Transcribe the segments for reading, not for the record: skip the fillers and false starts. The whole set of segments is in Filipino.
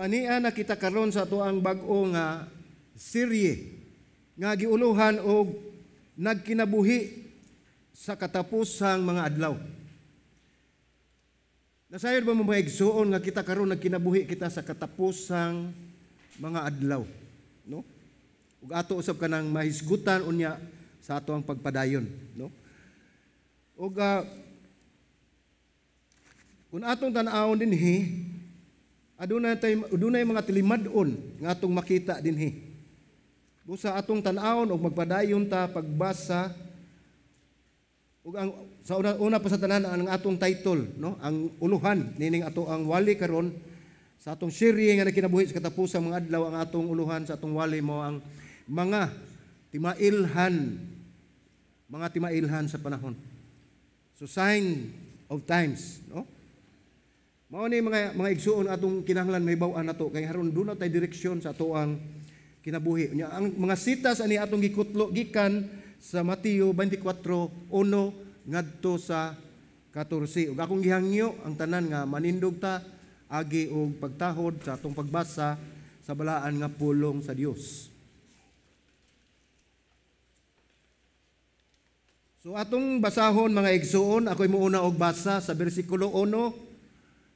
ania na kita karon sa tuang bag-o nga serye nga giuluhan og nagkinabuhi sa katapusang mga adlaw. Nasayod ba mo mga igsuon nga kita karon nagkinabuhi kita sa katapusang mga adlaw, no? Ug ato usab kanang mahisgutan unya sa ato ang pagpadayon, no? Ug kung atong tan-awon dinhi, adunay mga tilimadon nga atong makita dinhi. Busa atong tan-awon og magpadayon ta pagbasa ug ang sa una pa sa tanan ang atong title, no, ang uluhan nining ato ang wali karon sa atong serye nga nagkinabuhi sa katapusang mga adlaw. Ang atong uluhan sa atong wali mo ang mga timailhan sa panahon. So sign of times, no? Mao ni mga igsuon atong kinahanglan mahibaw-an nato kay haron do na tay direksyon sa ato ang kinabuhi. Ang mga sitas ani atong gikutlo gikan sa Mateo 24:1 ngadto sa 14. Ug akong gihangyo ang tanan nga manindog ta agi og pagtahod sa atong pagbasa sa balaan nga pulong sa Dios. So atong basahon mga igsuon, ako'y muuna og basa sa bersikulo 1,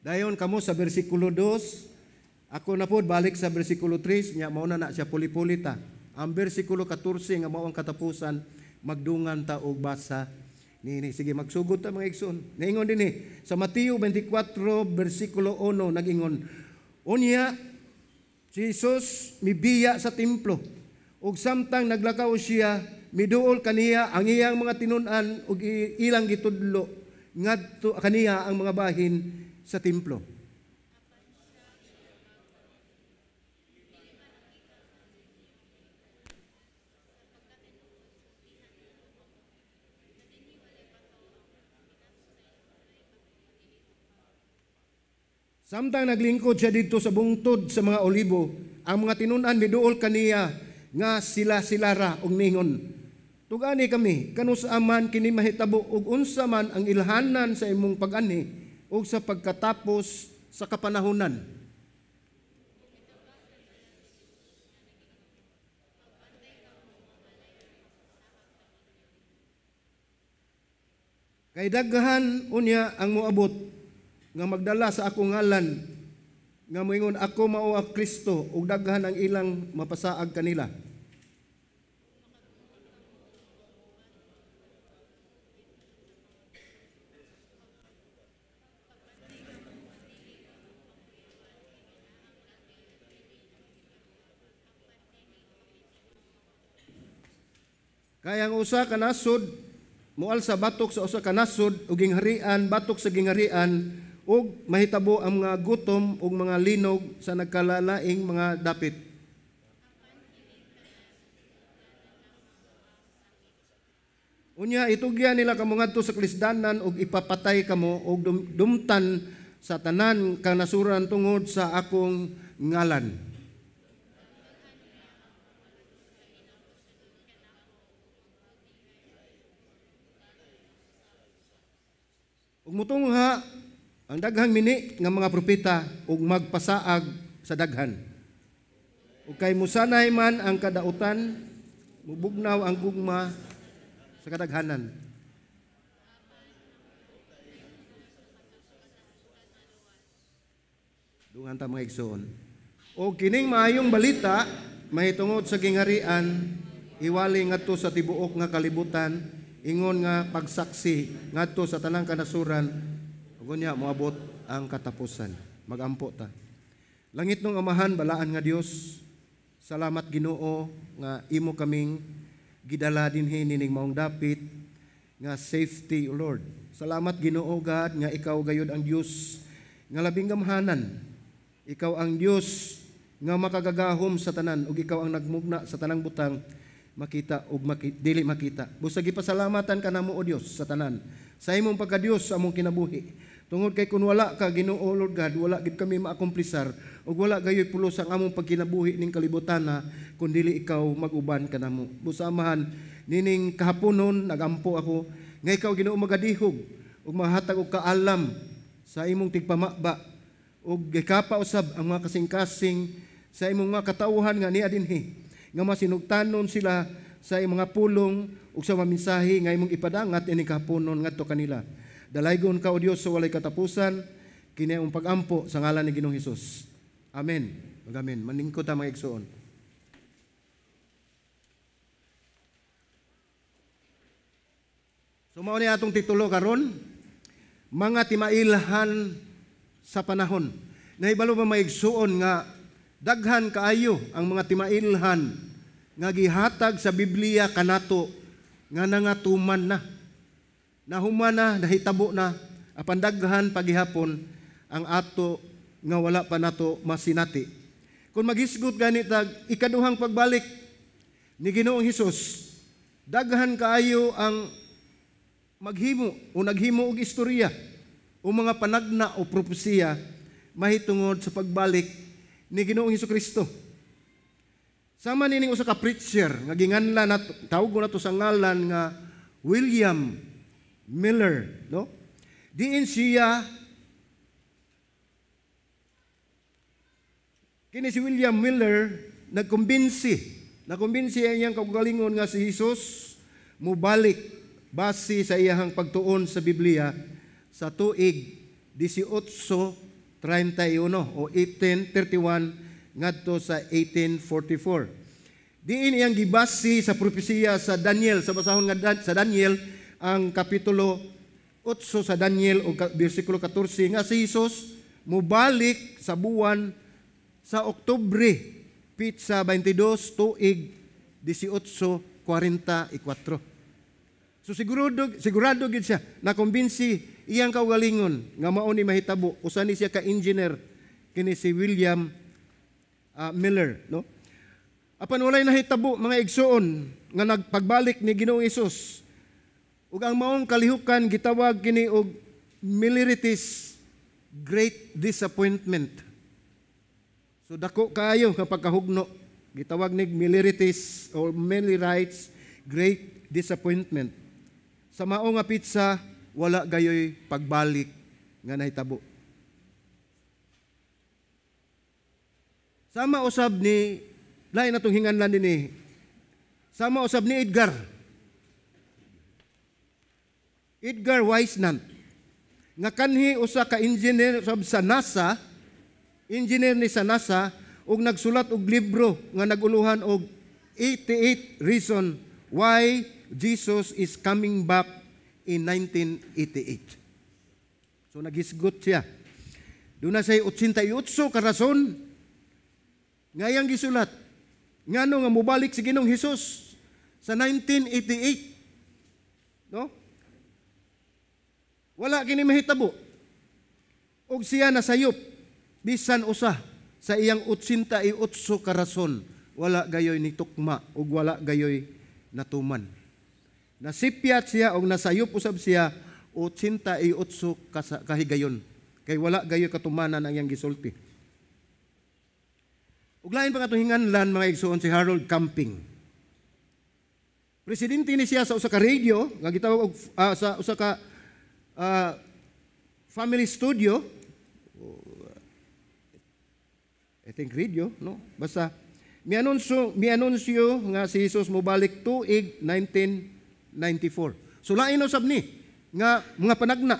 dayon kamo sa bersikulo 2. Ako na po balik sa bersikulo 3, nya mauna na siya puli-puli ta. Ang bersikulo 14 nga mao ang katapusan, magdungan ta og basa nini. Sige, magsugod ta mga igsoon. Naingon dinhi sa Mateo 24 bersikulo 1 nagingon, unya si Jesus mibiya sa templo ug samtang naglakaw siya, miduol kaniya ang iyang mga tinun-an ug ilang gitudlo ngadto kaniya ang mga bahin sa templo. Samtang naglingkod siya dito sa bungtod sa mga olibo, ang mga tinun-an miduol kaniya nga sila-silara og ningon, tugani kami kanus aman kini mahitabo ug unsa man ang ilhanan sa imong pag-ani ug sa pagkatapos sa kapanahunan. Kay daghan unya ang moabot nga magdala sa akong ngalan nga moingon ako mao ang Kristo ug daghan ang ilang mapasaag kanila. Kaya ang usa ka nasod mual sa batok sa usa ka nasod ug gingharian batok sa gingharian ug mahitabo ang mga gutom ug mga linog sa nagkalalaing mga dapit. Unya itugyan nila kamo ngadto sa kalisdanan ug ipapatay kamo ug dumtan sa tanan kang nasuran tungod sa akong ngalan. Ug mutungha ang daghang mini nga mga propeta ug magpasaag sa daghan. Ug kay musanay man ang kadautan, mubugnaw ang gugma sa kadaghanan. Dungan ta mga igsoon. O kining maayong balita mahitungod sa gingharian iwali ngadto sa tibuok nga kalibutan, ingon nga pagsaksi ngadto sa tanang kanasuran. Unya moabot ang katapusan. Magampo ta. Langit nung Amahan, balaan nga Dios, salamat Ginoo nga imo kaming gidala dinhi nining maong dapit nga safety, O Lord. Salamat Ginoo God nga ikaw gayud ang Dios nga labing gamhanan. Ikaw ang Dios nga makagagahom sa tanan ug ikaw ang nagmugna sa tanang butang makita ug dili makita. Busa gipasalamatan kanamo O Dios sa tanan. Sa imong pagka-Dios sa among kinabuhi. Tungod kay kun wala ka Ginoo Lord God, wala gid kami maakumplisar ug wala gayoy pulos ang among pagkinabuhi ning kalibutana kun dili ikaw mag-uban kanamo. Busa Amahan, nining kahaponon nagampo ako nga ikaw Ginoo magadihog ug mahatag og kaalam sa imong tigpamaba ug gikapa usab ang mga kasing-kasing sa imong mga katauhan nga niya dinhi, nga masinugtanon sila sa imong mga pulong ug sa mamensahe nga imong ipadangat ini kahaponon ngadto kanila. Dalaygon ka o Dios sa walay katapusan, kini ang pagampo sa ngalan ni Ginoong Hesus. Amen. Amen. Maningkod ta mga igsoon. So mao ni atong titulo karon, mga timailhan sa panahon. Nahibalo ba maigsuon nga daghan kaayo ang mga timailhan nga gihatag sa Biblia kanato nga nangatuman na. Nahuman na, nahitabo na, apan daghan pagihapon ang ato nga wala pa nato masinati. Kung maghisgot ganit ikaduhang pagbalik ni Ginoong Hesus, daghan kaayo ang maghimo o naghimo og istorya o mga panagna o propesiya mahitungod sa pagbalik ni Ginoong Hesukristo. Sama nining usa ka preacher nga ginganlan nato, tawag ko nato sa ngalan nga William Miller, no? Diin siya kini si William Miller nagkumbinsi ang iyang kaugalingon nga si Hesus mubalik base sa iyahang pagtuon sa Biblia sa tuig 1831 o 1831 ngadto sa 1844. Diin iyang gibase sa propesiya sa Daniel, sa basahon nga sa Daniel ang kapitulo 8 sa Daniel o bersikulo 14 nga si Hesus mubalik sa buwan sa Oktubre pitsa 22 tuig 1844. So sigurado gid siya nakumbinsi iyang kaugalingon nga mao ni mahitabo usa ni siya ka engineer kini si William Miller, no? Apan walay nahitabo mga igsoon nga nagpagbalik ni Ginoong Hesus ug ang maong kalihukan gitawag kini og Millerites Great Disappointment. So dako kaayo nga pagkahugno gitawag ni Millerites or Millerites Great Disappointment. Sa mao nga pitsa, wala gayoy pagbalik nga nahitabo. Sama usab ni, lain natong hinganlan din sama usab ni Edgar Weisnant, nga kanhi usa ka engineer usab sa NASA, engineer ni sa NASA, ug nagsulat og libro nga naguluhan og 88 Reason Why Jesus is Coming Back in 1988. So naghisgot siya. Doon na say 88 ka rason ngayang gisulat. Ngano nga mubalik si Ginoong Hesus sa 1988. No? Wala kini mahitabo. Og siya nasayop bisan usa sa iyang 88 ka rason, wala gayoy ni tukma ug wala gayoy natuman. Nasipyat siya o nasayop usab siya 88 kahigayon. Kay wala gayo katumanan ang iyang gisulti. Ug lain pa katong hinganlan mga igsoon si Harold Camping. Presidente ni siya sa usa ka radio nga gitawag og sa usa ka family studio. I think radio, no? Basta mianunsyo nga si Hesus mobalik tuig 1994. So lain usab ni nga mga panagna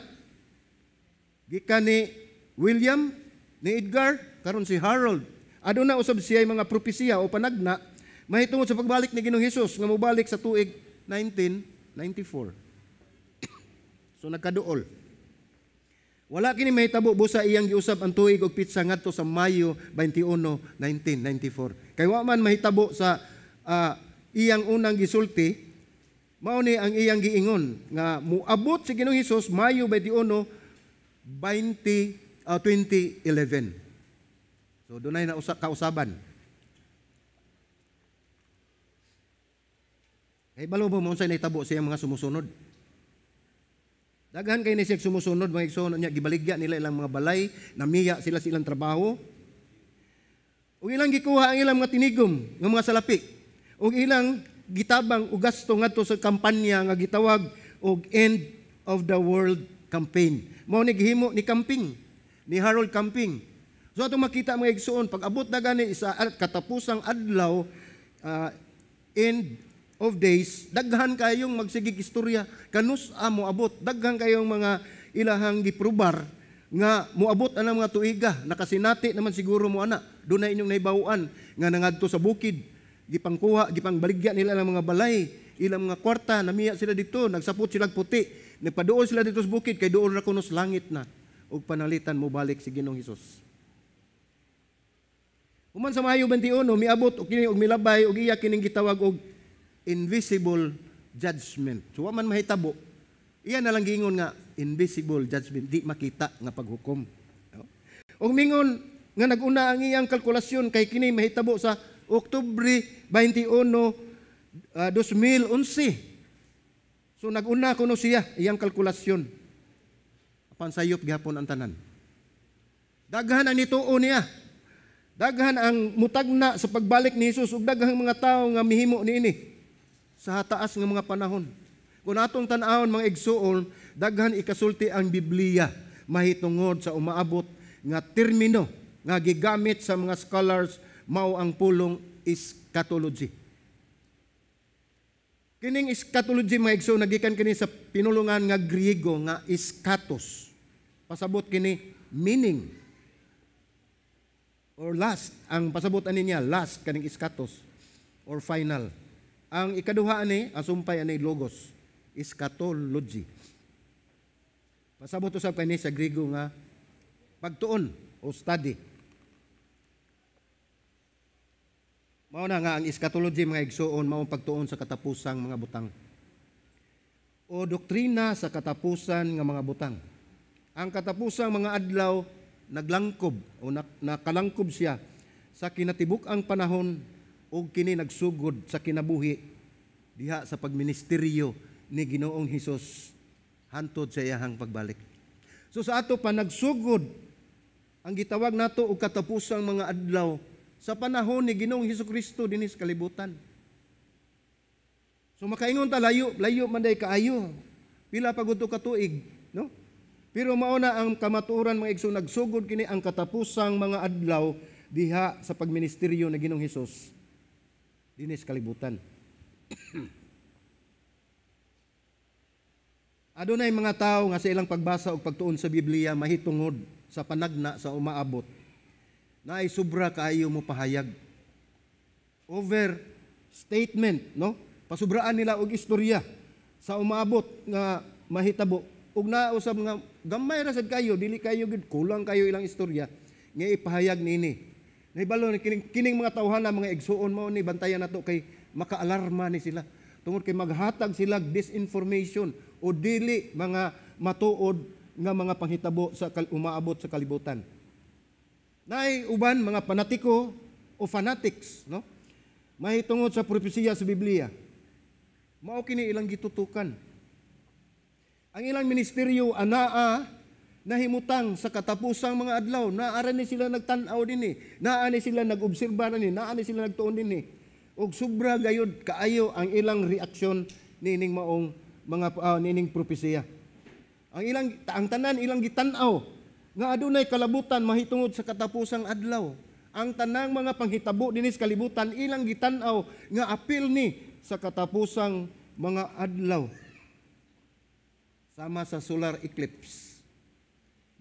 gikan ni William, ni Edgar, karon si Harold. Aduna usab siya mga propesiya o panagna mahitungod sa pagbalik ni Ginoong Hesus nga mobalik sa tuig 1994. So nagkaduol. Wala kini mahitabo busa iyang giusab ang tuig og pitsa ngadto sa Mayo 21, 1994. Kay wa man mahitabo sa iyang unang gisulti. Mao ni ang iyang giingon nga muabot si Ginoong Hesus Mayo 21, 2011. So dunay na kausaban. Kay balo mo unsay nahitabo sa iyang mga sumusunod. Daghan kay ni siya sumusunod mga igsoon niya gibaligya nila ilang mga balay, namiya sila silang trabaho. Ug ilang gikuha ang ilang mga tinigom nga mga salapi. Ug ilang gitabang og gasto ngadto sa kampanya nga gitawag og End of the World Campaign. Mao ni gihimo ni Camping, ni Harold Camping So atong makita mga igsoon, pag abot na gani sa katapusang adlaw, end of days, daghan kayong magsigig istorya kanus mo abot, daghan kayong mga ilahang giprubar nga moabot ana mga tuiga, nakasinati naman siguro mo ana, doon na inyong naibawaan nga nangadto sa bukid, gipangkuha, gipangbaligya nila ng mga balay, ilang mga kwarta, namiya sila dito, nagsapot sila puti, nagpaduol sila dito sa bukid, kay doon na kunos langit na, ug panalitan mo balik si Ginoong Hesus. Human sa Mayo 21, miabot og kini og milabay og iya kining gitawag og invisible judgment. So man mahitabo, iya na lang gingon nga invisible judgment, di makita nga paghukom. Og mingon nga naguna ang iyang kalkulasyon kay kini mahitabo sa Oktubre 21, 2011. So naguna kuno siya iyang kalkulasyon. Apan sayop gyapon ang tanan. Daghan ang nituo niya. Daghan ang mutagna sa pagbalik ni Jesus ug daghang mga tawo nga mihimo niini sa taas nga mga panahon. Kung atong tan-awon mga igsuon, daghan ikasulti ang Biblia mahitungod sa umaabot nga termino nga gigamit sa mga scholars mao ang pulong eschatology. Kining eschatology mga igsuon nagikan kini sa pinulungan nga Griego nga eskatos. Pasabot kini meaning or last, ang pasabutan niya, last kaning eskatos or final. Ang ikaduha ani, ang sumpay ani logos, eschatology. Pasabot usab kani sa Griego nga pagtuon o study. Mao na nga ang eschatology mga igsuon, mao pagtuon sa katapusang mga butang. O doktrina sa katapusan nga mga butang. Ang katapusang mga adlaw naglangkob o nakalangkob siya sa kinatibuk-ang panahon o kini nagsugod sa kinabuhi diha sa pagministeryo ni Ginoong Hesus hantod sa iyahang pagbalik. So sa ato pa nagsugod ang gitawag nato og katapusang mga adlaw sa panahon ni Ginoong Hesukristo dinhi sa kalibutan. So makaingon ta layo man day kaayo. Pila pa gud ka tuig, no? Pero mauna ang kamatuoran mga igsoon, nagsugod kini ang katapusang mga adlaw diha sa pagministeryo ni Ginoong Hesus dinhi sa kalibutan. Adunay mga tawo nga sa ilang pagbasa og pagtuon sa Biblia mahitungod sa panagna sa umaabot na ay sobra kaayo mo pahayag. Over statement, no? Pasubraan nila og istorya sa umaabot nga mahitabo. Ug nausab nga gamay ra sad kayo, dili kayo gid kulang kayo ilang istorya nga ipahayag nini. Nahibalo kining mga tawhana mga igsuon mao ni bantayan nato kay makaalarma ni sila. Tungod kay maghatag sila disinformation o dili mga matuod nga mga panghitabo sa umaabot sa kalibutan. Naay uban mga panatiko o fanatics, no? Mahitungod sa propesiya sa Biblia. Mao kini ilang gitutukan. Ang ilang ministeryo anaa nahimutang sa katapusang mga adlaw, naara ni sila nagtan-aw dinhi, naa ni sila nag-obserba dinhi, naa ni sila nagtuon dinhi. Og sobra gayud kaayo ang ilang reaksyon nining maong mga nining propesiya. Ang tanan ilang gitan-aw nga adunay kalabutan mahitungod sa katapusang adlaw. Ang tanang mga panghitabo dinhi sa kalibutan ilang gitan-aw nga apil ni sa katapusang mga adlaw. Sama sa solar eclipse.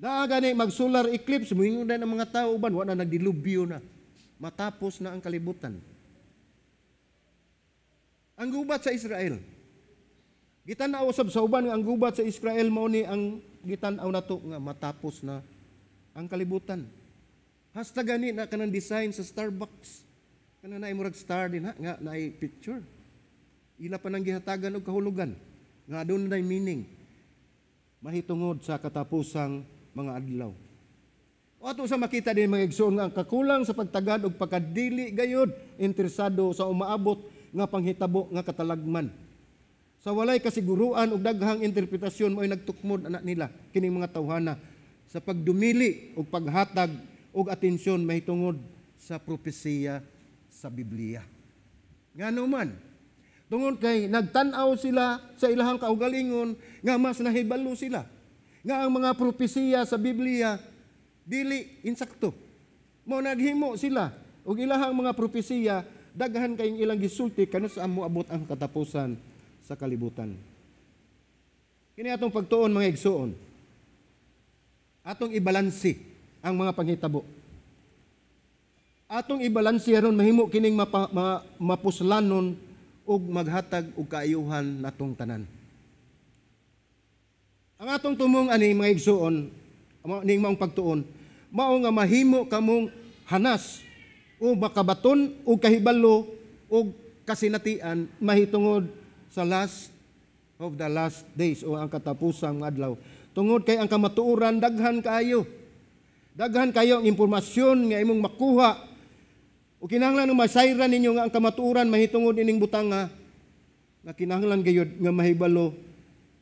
Gani mag-solar eclipse, moingon na ng mga tao uban, wala nagdilubyo na. Matapos na ang kalibutan. Ang gubat sa Israel. Gitanaw usab sa uban nga ang gubat sa Israel mao ni ang gitanaw nato nga matapos na ang kalibutan. Hasta gani na kanang design sa Starbucks. Kana na imurag star din ha, nga naay picture. Ila pa nang gihatagan og kahulugan. Nga adun na meaning. Mahitungod sa katapusang mga adlaw. O ato sa makita din mga igsoon nga ang kakulang sa pagtagad og pagkadili gayud interesado sa umaabot nga panghitabo nga katalagman. Sa walay kasiguruan og daghang interpretasyon mo'y nagtukmod anak nila kining mga tawhana sa pagdumili og paghatag og atensyon mahitungod sa propesiya sa Biblia. Ngano man tungod kay nagtan-aw sila sa ilahang kaugalingon nga mas nahibalo sila nga ang mga propesiya sa Biblia dili insakto. Mo naghimo sila ug ilahang mga propesiya daghan kayong ilang gisulti kanus amo abot ang katapusan sa kalibutan. Kini atong pagtuon mga igsoon. Atong ibalansi ang mga panghitabo. Atong ibalansi aron mahimo kining mapuslanon ug maghatag og kaayuhan natong tanan. Ang atong tumong ani mga igsoon, ning maong pagtuon, mao nga mahimo kamong hanas o makabaton o kahibalo o kasinatian mahitungod sa last of the last days o ang katapusang adlaw. Tungod kay ang kamatuoran daghan kayo. Daghan kayo ang impormasyon nga imong makuha. O kinahanglan nga masayran ninyo nga ang kamatuoran mahitungod ining butanga nga kinahanglan gayud nga mahibalo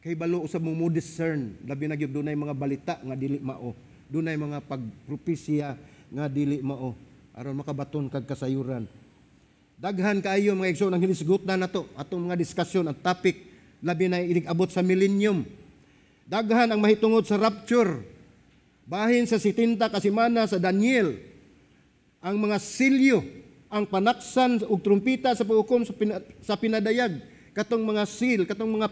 kay balo usab mo discern labi na gyud dunay mga balita nga dili mao. Dunay mga pagpropesya nga dili mao aron makabaton kag kasayuran. Daghan kaayo mga igsoon ang hinisgutan nato atong mga diskusyon ang topic labi na inig-abot sa millennium. Daghan ang mahitungod sa rapture. Bahin sa 70 kasimana sa Daniel. Ang mga silyo, ang panaksan ug trumpita sa paghukom sa pinadayag, katong mga seal, katong mga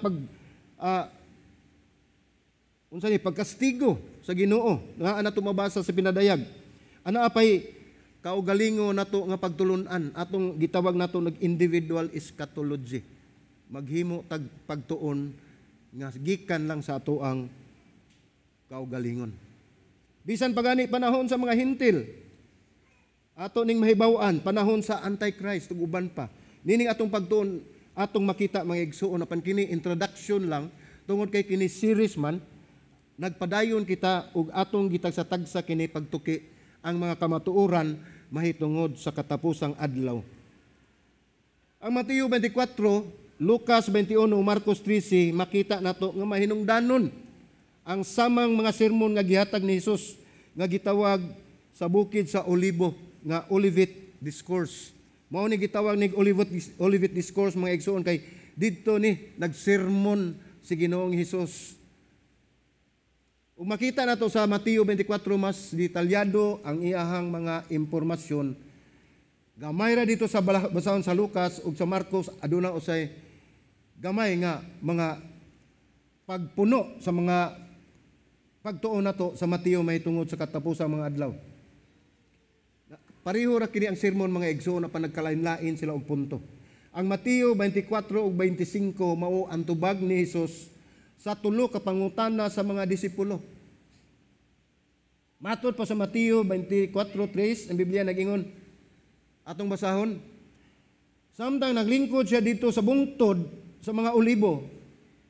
pagkastigo sa Ginoo nga nato mabasa sa pinadayag. Ano apay kaugalingo nato nga pagtulunan atong gitawag nato nag-individual eschatology. Maghimo tag pagtuon nga gikan lang sa ato ang kaugalingon. Bisan pagani panahon sa mga hintil, ato ning mahibaw-an panahon sa Antichrist ug uban pa. Nining atong pagtuon atong makita mga igsoon apan kini introduction lang tungod kay kini series man nagpadayon kita ug atong gitagsa-tagsa kini pagtuki ang mga kamatuoran mahitungod sa katapusang adlaw. Ang Mateo 24, Lucas 21, Marcos 13 makita nato nga mahinungdanon ang samang mga sermon nga gihatag ni Hesus nga gitawag sa bukid sa Olibo nga Olivet Discourse. Mao ni gitawag ni Olivet Discourse mga igsoon kay didto ni nagsermon si Ginoong Hesus. Ug makita nato sa Mateo 24 mas detalyado ang iyahang mga impormasyon. Gamay ra dito sa basahon sa Lucas ug sa Marcos aduna usay gamay nga mga pagpuno sa mga pagtuon nato sa Mateo mahitungod sa katapusang mga adlaw. Pareho ra kini ang sermon mga igsoon na panagkalain-lain sila og punto. Ang Mateo 24 ug 25 mao ang tubag ni Hesus sa tulo ka pangutana sa mga disipulo. Matod pa sa Mateo 24:3 ang Biblia nag-ingon atong basahon. Samtang naglingkod siya dito sa bungtod sa mga olibo,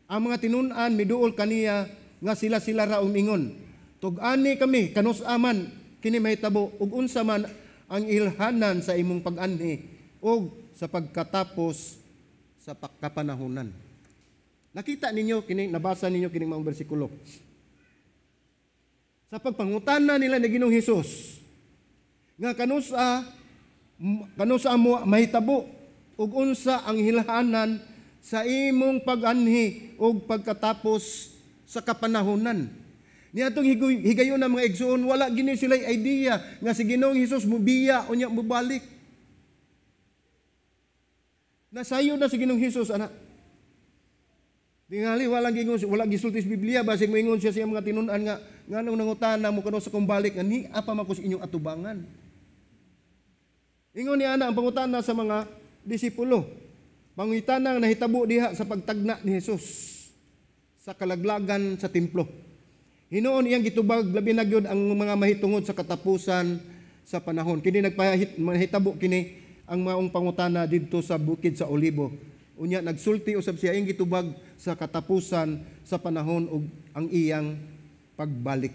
ang mga tinun-an miduol kaniya nga sila ra umingon. Tug-ani kami kanus aman kini mahitabo ug unsa man ang ilhanan sa imong pag-anhi ug sa pagkatapos sa pagkapanahonan. Nakita ninyo kini nabasa ninyo kining mga bersikulo. Sa pagpangutana nila ni Ginoong Hesus nga kanusa mo mahitabo ug unsa ang hilhanan sa imong pag-anhi ug pagkatapos sa kapanahonan. Niadtong higayon ng mga igsoon wala gini sila idea nga si Ginoong Hesus mubiya unya mubalik. Nasayo na si Ginoong Hesus ana. Tingali wala gisulti sa Biblia basig moingon siya sa mga tinun-an nga nganong nangutana mo kano sa kumbalik ani apa man ko sa inyong atubangan. Ingon ni ana ang pangutana sa mga disipulo. Pangitanang nahitabo diha sa pagtagna ni Hesus sa kalaglagan sa templo. Hinuon iyang gitubag labi na gyud ang mga mahitungod sa katapusan sa panahon. Kini nagpahitabo kini ang maong pangutana didto sa bukid sa Olibo. Unya nagsulti usab siya iyang gitubag sa katapusan sa panahon ug ang iyang pagbalik.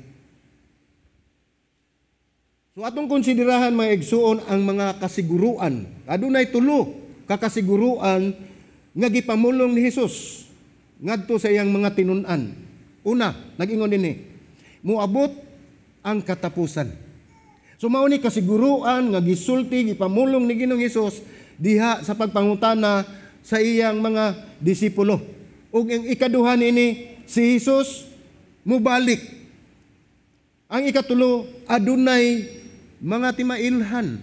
So atong konsiderahan mga igsuon ang mga kasiguruan. Adunay tulo ka kasiguruan nga gipamulong ni Hesus ngadto sa iyang mga tinun-an. Una, nag-ingon dinhi, muabot ang katapusan. So mao ni kasiguruan nga gisulti gipamulong ni Ginoong Hesus diha sa pagpangutana sa iyang mga disipulo. Ug ang ikaduha nini si Hesus mubalik. Ang ikatulo adunay mga timailhan.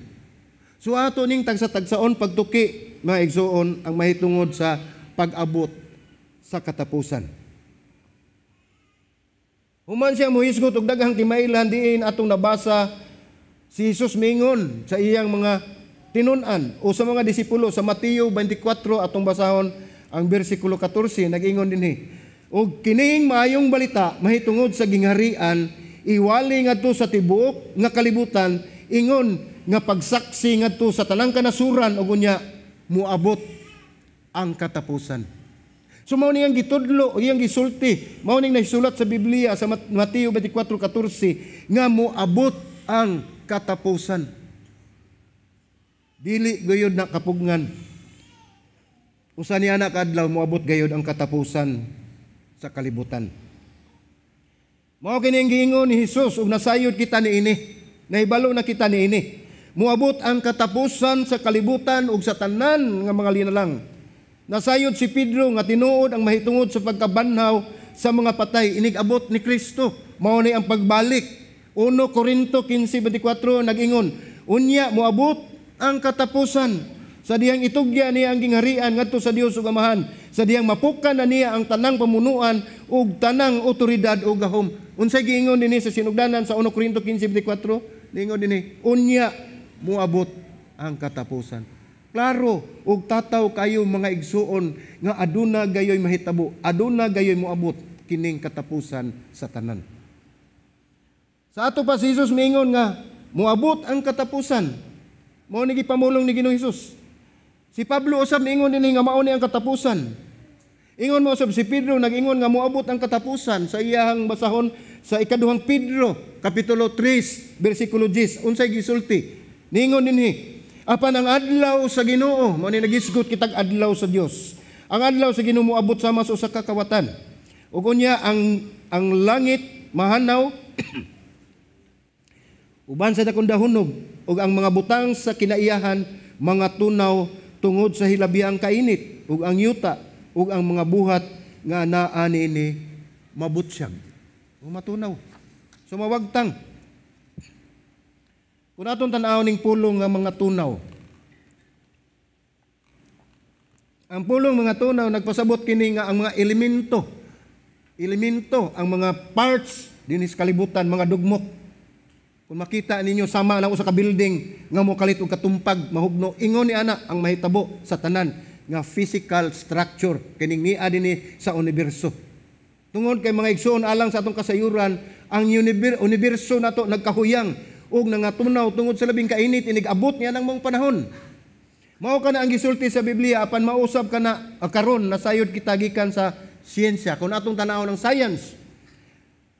So ato ning tagsa-tagsaon pagtuki, mga igsoon, ang mahitungod sa pag-abot sa katapusan. Human siya muhisgot og daghang timailhan diin atong nabasa si Jesus mingon sa iyang mga tinun-an o sa mga disipulo sa Mateo 24 atong basahon ang bersikulo 14 nag-ingon dinhi. Og kining maayong balita mahitungod sa gingharian iwali ngadto sa tibuok nga kalibutan ingon nga pagsaksi ngadto sa tanang kanasuran ug unya muabot ang katapusan. So mao niyang gitudlo o iyang gisulti, mao ning nahisulat sa Biblia sa Mateo 24:14 nga muabot ang katapusan. Dili gayud na kapugngan. Usa niya na kadlaw muabot gayud ang katapusan sa kalibutan. Mao kini ang giingon ni Hesus ug nasayod kita niini. Nahibalo na kita niini. Muabot ang katapusan sa kalibutan ug sa tanan nga mga linalang. Nasayod si Pedro nga tinuod ang mahitungod sa pagkabanhaw sa mga patay. Inigabot ni Kristo. Mao ni ang pagbalik. 1 Corinto 15:24 nag-ingon, unya muabot ang katapusan sa diyang itugya niya ang gingharian ngadto sa Dios ug Amahan, sa diyang mapukan na niya ang tanang pamunuan ug tanang otoridad ug gahom. Unsay giingon dinhi sa sinugdanan sa 1 Corinto 15:24? Giingon dinhi, unya muabot ang katapusan. Klaro, ug tataw kayo mga igsuon nga aduna gayoy mahitabo, aduna gayoy muabot kining katapusan sa tanan. Sa ato pa si Jesus mingon nga muabot ang katapusan. Mao ni gipamulong ni Ginoong Hesus. Si Pablo usab mingon dinhi nga mao ni ang katapusan. Ingon mo usab si Pedro nag-ingon nga muabot ang katapusan sa iyang basahon sa ikaduhang Pedro kapitulo 3 bersikulo 10. Unsay gisulti? Ningon dinhi, apan ang adlaw sa Ginoo, mao ni nagisgot kitag adlaw sa Dios. Ang adlaw sa Ginoo moabot sama sa usa ka kawatan. Ug unya ang langit mahanaw uban sa dakong dahunog ug ang mga butang sa kinaiyahan mga tunaw tungod sa hilabiang kainit ug ang yuta ug ang mga buhat nga naa niini mabutsyag o matunaw. So mawagtang. Kung atong tan-aw ning pulong nga mga tunaw. Ang pulong mga tunaw nagpasabot kini nga ang mga elemento ang mga parts dinis kalibutan, mga dugmok. Kung makita ninyo sama lang usa ka building nga mo kalit og katumpag mahugno, ingon ni ana ang mahitabo sa tanan nga physical structure kining niya dinhi sa universo. Tungod kay mga igsoon alang sa atong kasayuran, ang universo nato nagkahuyang ug nangatunaw tungod sa labing kainit inigabot niya ng mga panahon. Mao kana ang gisulti sa Biblia apan mausab kana karon nasayod kita gikan sa siyensya. Kung atong tan-aw ng science,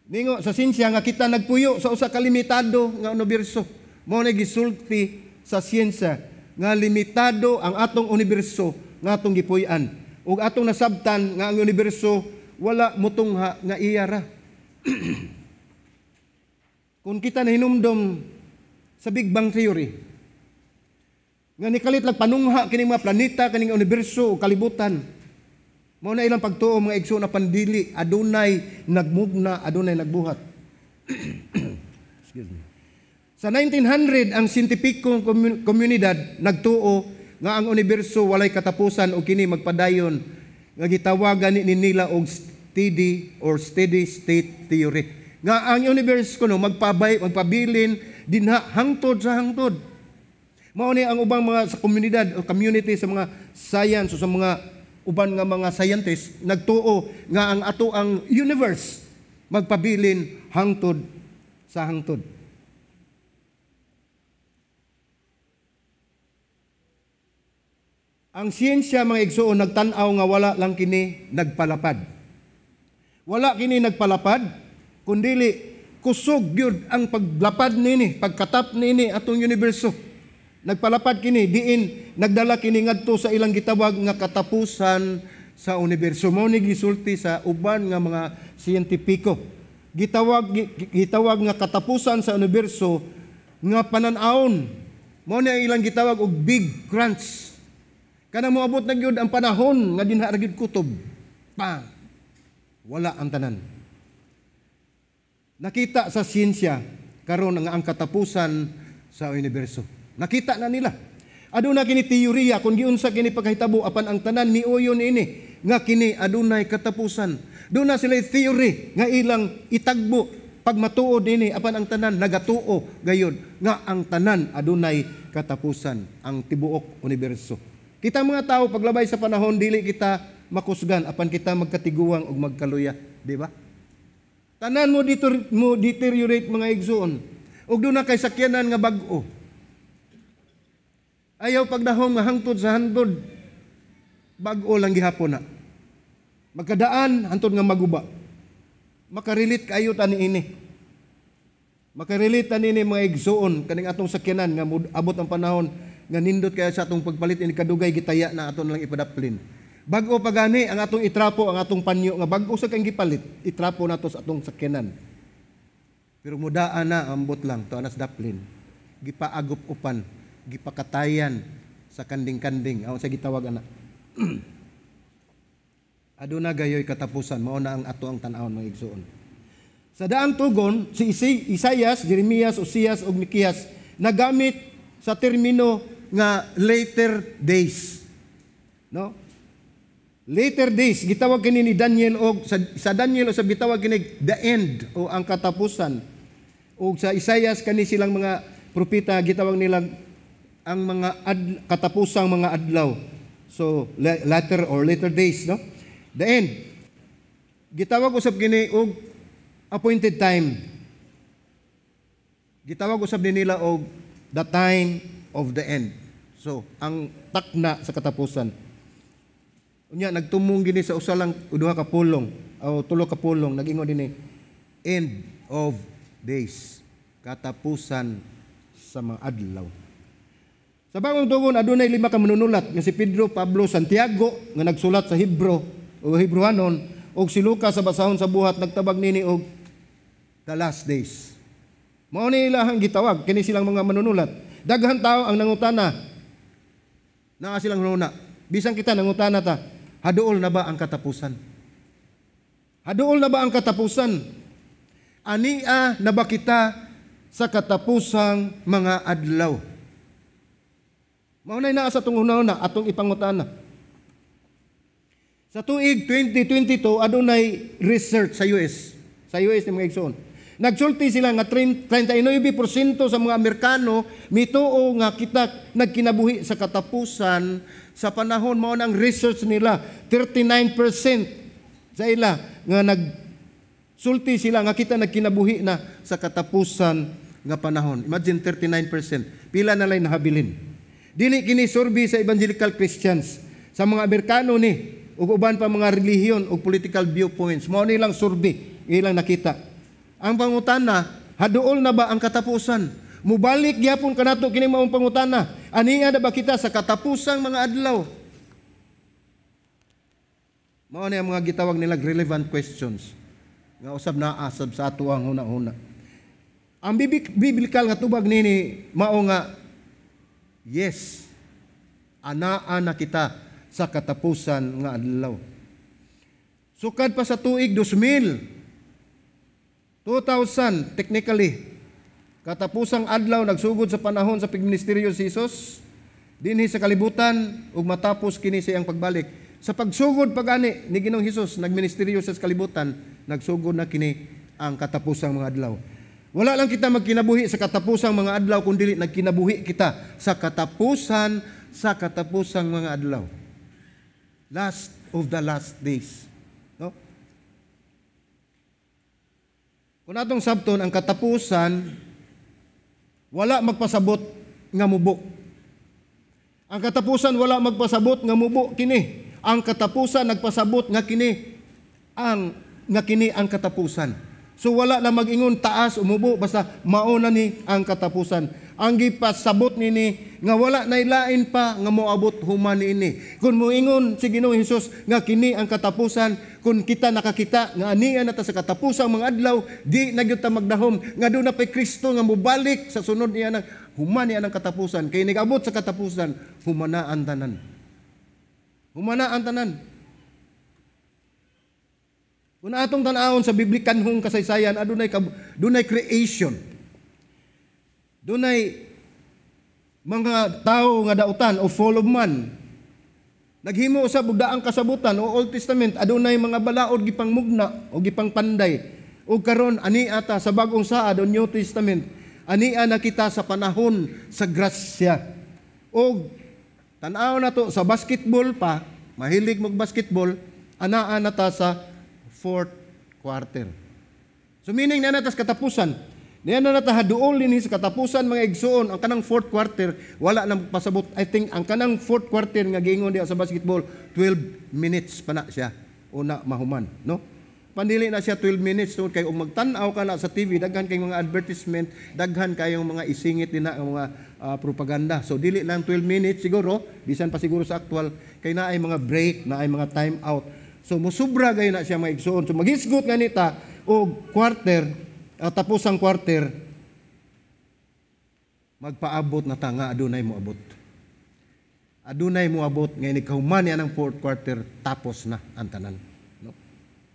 ningo sa siyensya nga kita nagpuyo sa usa ka limitado nga universo. Mao na gisulti sa siyensya nga limitado ang atong universo nga atong gipuy-an. Ug atong nasabtan nga ang universo wala motungha nga iyara. Kung kita nahinumdom sa Big Bang Theory, nga nikalit lang panungha kining mga planeta, kining universo o kalibutan, mao na ilang pagtuo mga igsoon na pandili, adunay nagmugna, adunay nagbuhat. Excuse me. Sa 1900, ang siyentipikong komunidad nagtuo nga ang universo walay katapusan o kini magpadayon nga gitawagan ni nila og steady state theory. Nga ang universe kuno magpabilin dinha hangtod sa hangtod. Mao ni ang ubang mga sa komunidad o community sa mga science o sa mga uban nga mga scientists nagtuo nga ang ato ang universe magpabilin hangtod sa hangtod. Ang siyensya mga igsoon nagtan-aw nga wala lang kini nagpalapad. Wala kini nagpalapad kundili kusog gyud ang paglapad nini, pagkatap nini atong universo. Nagpalapad kini diin nagdala kini ngadto sa ilang gitawag nga katapusan sa universo. Mao ni gisulti sa uban nga mga siyentipiko. Gitawag nga katapusan sa universo nga panan-awon. Mao ni ang ilang gitawag og big crunch. Kana moabot na gyud ang panahon nga dinha ra gyud kutob. Wala ang tanan. Nakita sa siyensya karon nga ang katapusan sa universo. Nakita na nila. Aduna kini teorya kung giunsa kini pagkahitabo apan ang tanan miuyon ini nga kini adunay katapusan. Doon na sila theory nga ilang itagbo pag matuod ini apan ang tanan nagatuo gayon nga ang tanan adunay katapusan ang tibuok universo. Kita mga tao paglabay sa panahon dili kita makusgan apan kita magkatiguang ug magkaluya, di ba? Tanan mo deteriorate mga igsoon. Ug doon na kay sakyanan nga bag-o. Ayaw pagdahom nga hangtod sa handod, bag-o lang gihapon na. Magkadaan, hangtod nga maguba. Makarelate kayo tani ini. Makarelate tani ini mga igsoon, kaning atong sakyanan, nga abot ang panahon, nga nindot kaya sa atong pagpalit, ini kadugay gitaya na aton lang ipadaplin. Bag-o pagani, ang atong itrapo, ang atong panyo, nga bag-o sa kang gipalit, itrapo nato sa atong sakyanan. Pero mudaan na, ambot lang, to anas daplin. Gipaagop upan, gipakatayan sa kanding-kanding. Awan sa gitawag ana. Aduna gayoy katapusan, mao na ang ato ang tan-awon mga igsoon. Sa daang tugon, si Isaias, Jeremias, Osias ug Mikias nagamit sa termino nga later days. No? Later days gitawag kini ni Daniel og sa Daniel o sa bitawag kini the end o ang katapusan. O sa Isaias kani silang mga propeta gitawag nilang ang mga katapusang mga adlaw. So, later days, no? The end. Gitawag usab kini og appointed time. Gitawag usab din nila og the time of the end. So, ang takna sa katapusan. Unya nagtumong gini sa usa lang duha ka pulong o tulo ka pulong nag-ingon dinhi end of days. Katapusan sa mga adlaw. Sa bagong tugon, adunay 5 ka manunulat nga si Pedro, Pablo, Santiago nga nagsulat sa Hebro o Hebrewanon o si Lucas sa basahon sa buhat nagtabag nini og the last days. Mao ni ilahang gitawag kini silang mga manunulat. Daghan tao ang nangutana. Naa silang nuna. Bisan kita nangutana ta, haduol na ba ang katapusan? Haduol na ba ang katapusan? Ania na ba kita sa katapusang mga adlaw? Maunay na sa itong una-una, atong ipangutana. Sa tuig 2022, adunay research sa US. Sa US ni mga igsoon. Nagsulti sila nga 39% sa mga Amerikano mituo nga kita nagkinabuhi sa katapusan sa panahon mao nang research nila. 39% sa ila nga nagsulti sila nga kita nagkinabuhi na sa katapusan nga panahon. Imagine 39%. Pila na lang nahabilin. Dili kini survey sa evangelical Christians sa mga Amerikano ni ug uban pa mga relihiyon ug political viewpoints. Mao nilang survey ilang nakita. Ang pangutana, haduol na ba ang katapusan? Mubalik gyapon kanato kini maong pangutana. Ania na ba kita sa katapusang mga adlaw? Mao ni ang mga gitawag nila relevant questions. Nga usab naa sab sa ato ang una-una. Ang biblical nga tubag nini mao nga yes, anaa na kita sa katapusan nga adlaw. Sukad pa sa tuig 2000, technically, katapusang adlaw nagsugod sa panahon sa pigministeryo si Jesus, dinhi sa kalibutan, ug matapos kini siyang pagbalik. Sa pagsugod pagani ni Ginoong Hesus, nagministeryo sa kalibutan, nagsugod na kini ang katapusang mga adlaw. Wala lang kita magkinabuhi sa katapusang mga adlaw kundi nagkinabuhi kita sa katapusang mga adlaw. Last of the last days. No? Kung atong sabton ang katapusan wala magpasabot nga mubo. Ang katapusan wala magpasabot nga mubo kini. Ang katapusan nagpasabot nga kini ang katapusan. So wala na mag-ingon taas umubo basta mauna ni ang katapusan. Ang gipasabot nini nga wala na ilain pa nga moabot human ini. Kung moingon si Ginoong Hesus nga kini ang katapusan, kung kita nakakita nga aniya na ta sa katapusang mga adlaw, di na gyud ta magdahom nga doon na pay Kristo nga mobalik sa sunod niya ng human niya ng katapusan. Kay nigabot sa katapusan, humana ang tanan. Humana ang tanan. Kung atong tanawon sa biblikanhong kasaysayan, adunay creation. Dunay mga tao nga dautan o fall of man. Naghimo usab og daang kasabutan o Old Testament adunay mga balaod gipang mugna o gipang panday. O karon ani ata sa Bagong Saad o New Testament, ania na kita sa panahon sa grasya. O tan-aw na to sa basketball pa, mahilig mag basketball, anaa na ta sa fourth quarter. So meaning na natas katapusan. Niya na natahaduol din sa katapusan mga igsuon, ang kanang fourth quarter, wala nang pasabot. I think ang kanang fourth quarter nga giingon diha sa basketball, 12 minutes pa na siya. Una mahuman, no? Pandili na siya 12 minutes tungod kay ug magtan-aw ka na sa TV, daghan kay mga advertisement, daghan kayong mga isingit din na mga propaganda. So dili lang 12 minutes siguro, bisan pa siguro sa actual, kay naay mga break, naay mga time out. So musubra gay na siya mga igsuon. So maghisgot nga nita og quarter, tapos ang quarter, magpaabot na ta nga adunay mo abot. Adunay mo abot nga ni kahuman yan ang fourth quarter, tapos na ang tanan. No?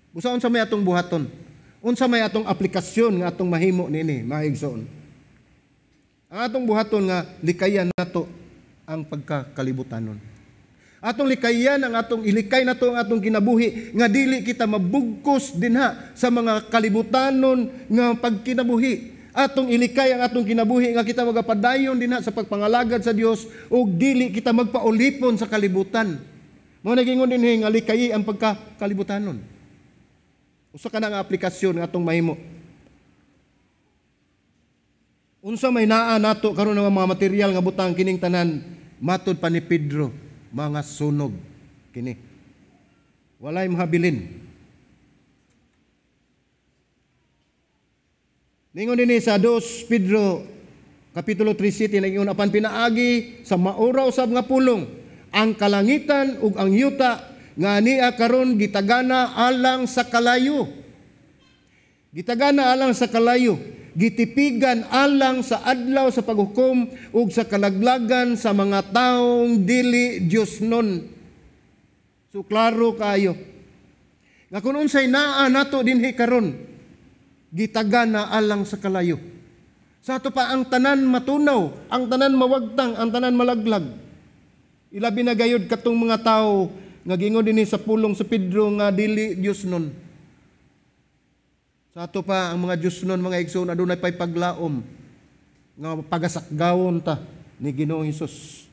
Busa unsa may atong buhaton? Unsa may atong aplikasyon nga atong mahimo nini, mga igsoon? Ang atong buhaton nga likayan nato ang pagkakalibutan. Atong likayan ang atong ilikay nato ang atong kinabuhi nga dili kita mabugkos dinha sa mga kalibutanon nga pagkinabuhi. Atong ilikay ang atong kinabuhi nga kita magapadayon dinha sa pagpangalagad sa Dios ug dili kita magpaulipon sa kalibutan. Mao nagingon dinhi nga likayi ang pagkakalibutanon. Usa ka na nga aplikasyon nga atong mahimo. Unsa may naa nato karon nga mga material nga butang kining tanan matud pa ni Pedro, mga sunog kini. Walay mahabilin. Ningon dinhi sa 2 Pedro kapitulo 3:7 nagingon apan pinaagi sa maura usab nga pulong ang kalangitan ug ang yuta nga ania karon gitagana alang sa kalayo. Gitagana alang sa kalayo, gitipigan alang sa adlaw sa paghukom ug sa kalaglagan sa mga taong dili Diosnon. So klaro kayo. Nga kung unsay naa nato dinhi karon, gitagana alang sa kalayo. Sa ato pa ang tanan matunaw, ang tanan mawagtang, ang tanan malaglag. Ilabi na gayud katong mga tao nga gingon dinhi sa pulong sa Pedro nga dili Diosnon. Sa ato pa ang mga Diyos nun, mga igsoon, adunay pa'y paglaom nga pagasakgawon ta ni Ginoong Hesus.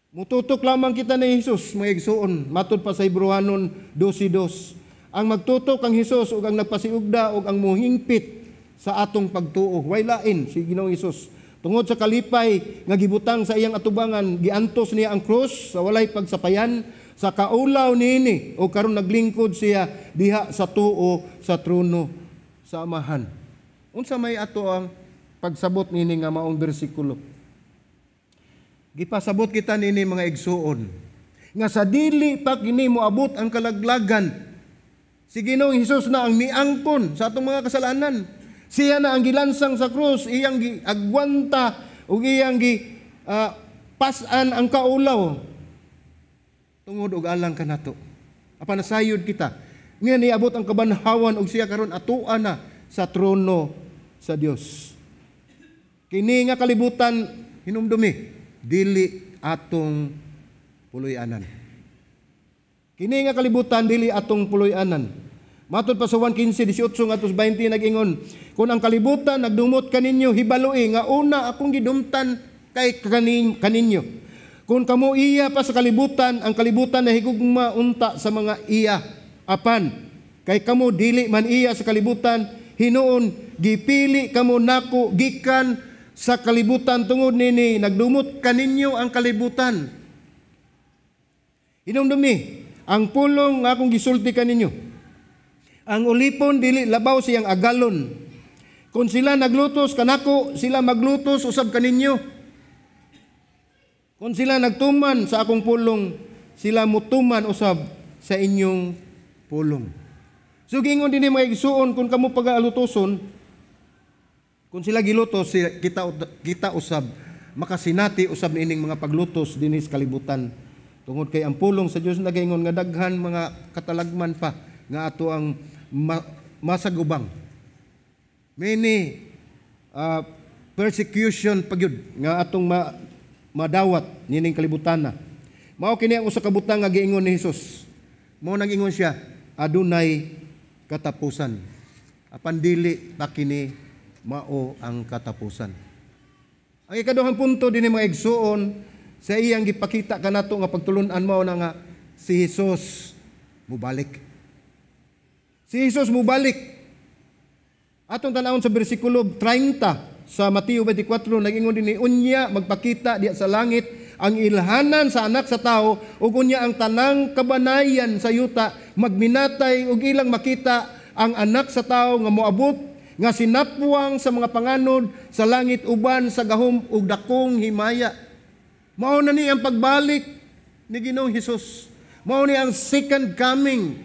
Mututok lamang kita ni Hesus, mga igsoon, matud pa sa Hebrewanon 12:2. Ang magtutok ang Hesus ug ang nagpasiugda ug ang muhingpit sa atong pagtuo. Way lain si Ginoong Hesus. Tungod sa kalipay nga gibutang sa iyang atubangan, giantos niya ang krus sa walay pagsapayan, sa kaulaw niini o karon naglingkod siya diha sa tuo sa trono sa Amahan. Unsa may ato ang pagsabot nini nga maong bersikulo? Gipasabot kita nini mga igsuon nga sa dili pa kini moabot ang kalaglagan, si Ginoong Hesus na ang miangkon sa atong mga kasalanan. Siya na ang gilansang sa krus, iyang giagwanta ug iyang pasan ang kaulaw. Tungod og alang kanato. Apan nasayod kita. Nga niabot ang kabanhawan og siya karon atuan na sa trono sa Dios. Kini nga kalibutan hinumdumi dili atong puloy-anan. Kini nga kalibutan dili atong puloy-anan. Matod pa sa 1:15-18 ngadto 20 nagingon, kung ang kalibutan nagdumot kaninyo hibaloi nga una akong gidumtan kay kaninyo. Kung kamo iya pa sa kalibutan, ang kalibutan na higugma unta sa mga iya. Apan, kay kamo dili man iya sa kalibutan, hinuon, gipili kamo nako gikan sa kalibutan tungod nini, nagdumot kaninyo ang kalibutan. Hinumdumi, ang pulong nga akong gisulti kaninyo. Ang ulipon dili labaw siyang agalon. Kung sila naglutos kanako, sila maglutos usab kaninyo. Kung sila nagtuman sa akong pulong, sila mutuman usab sa inyong pulong. So gingon din mga igsuon, kung kamo pag-alutoson, kung sila gilutos, kita usab, makasinati usab niining mga paglutos dinis kalibutan. Tungod kay ang pulong sa Dios nagaingon nga daghan mga katalagman pa nga ato ang masagubang. Many persecution pagyud nga atong madawat nining kalibutan na. Mao kini ang usa ka butang nga giingon ni Hesus. Mao nang ingon siya, adunay katapusan. Apan dili pa kini mao ang katapusan. Ang ikaduhang punto dinhi mga igsuon sa iyang gipakita kanato nga pagtulun-an mao na nga si Hesus mubalik. Si Hesus mubalik. Atong tanawon sa bersikulo 30 sa Mateo 24 nag-ingon dinhi unya magpakita diya sa langit ang ilhanan sa anak sa tao ug unya ang tanang kabanayan sa yuta magminatay ug ilang makita ang anak sa tao nga moabot nga sinapwang sa mga panganod sa langit uban sa gahom ug dakong himaya. Mao na ni ang pagbalik ni Ginoong Hesus. Mao ni ang second coming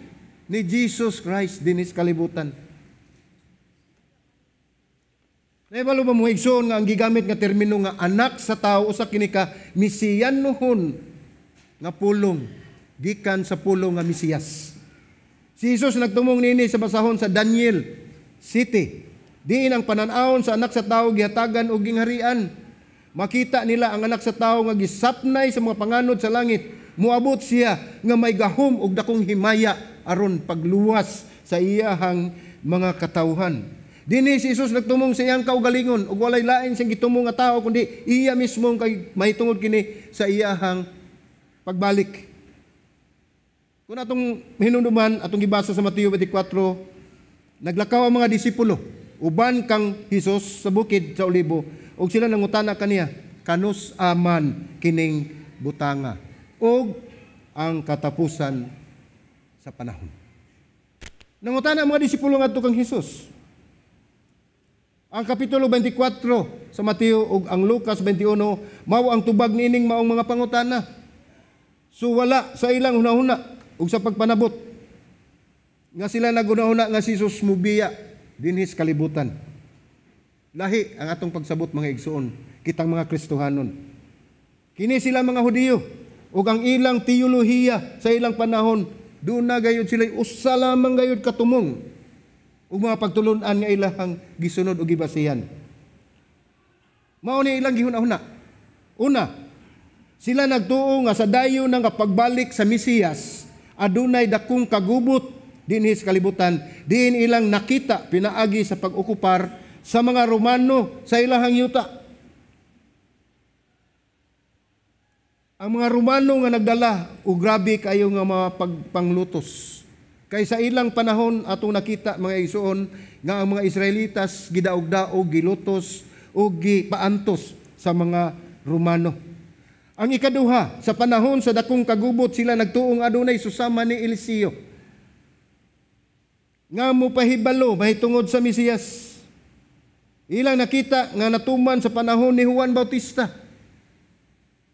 ni Jesus Christ dinis kalibutan. Naibalo ba mo igsoon nga ang gigamit nga termino nga anak sa tao usa kini ka Mesiyanon nga pulong gikan sa pulong nga Mesiyas. Si Jesus nagtumong nini sa basahon sa Daniel City. Diin ang pananawon sa anak sa tao gihatagan og gingharian. Makita nila ang anak sa tao nga gisapnay sa mga panganod sa langit. Muabot siya nga may gahom og dakong himaya aron pagluwas sa iyahang mga katawhan. Dinhi si Jesus nagtumong sa iyang kaugalingon ug walay lain siyang gitumong nga tao kundi iya mismo kay mahitungod kini sa iyahang pagbalik. Kung atong hinumduman atong gibasa sa Mateo 24, naglakaw ang mga disipulo uban kang Hesus sa bukid sa Olibo ug sila nangutana kaniya kanus aman kining butanga ug ang katapusan sa panahon. Nangutana ang mga disipulo ngadto kang Hesus. Ang kapitulo 24 sa Mateo ug ang Lucas 21 mao ang tubag niining maong mga pangutana. So wala sa ilang hunahuna ug sa pagpanabot nga sila nagunahuna nga si Jesus mubiya dinhis kalibutan. Lahi ang atong pagsabot mga igsuon, kitang mga Kristohanon. Kini sila mga Hudiyo ug ang ilang teolohiya sa ilang panahon doon na gayud sila usa lamang gayud katumong ug mga pagtulun-an nga ilahang gisunod ug gibasihan. Mao ni ilang gihuna-huna. Una, sila nagtuo nga sa dayon nga pagbalik sa Mesiyas adunay dakong kagubot dinhi sa kalibutan diin ilang nakita pinaagi sa pag-okupar sa mga Romano sa ilahang yuta. Ang mga Romano nga nagdala og grabe kayo nga mga panglutos. Kay sa ilang panahon atong nakita mga igsoon nga ang mga Israelitas gidaog-daog, gilutos o gipaantos sa mga Romano. Ang ikaduha, sa panahon sa dakong kagubot sila nagtuong adunay susama ni Eliseo. Nga mo pahibalo mahitungod sa Mesiyas. Ilang nakita nga natuman sa panahon ni Juan Bautista.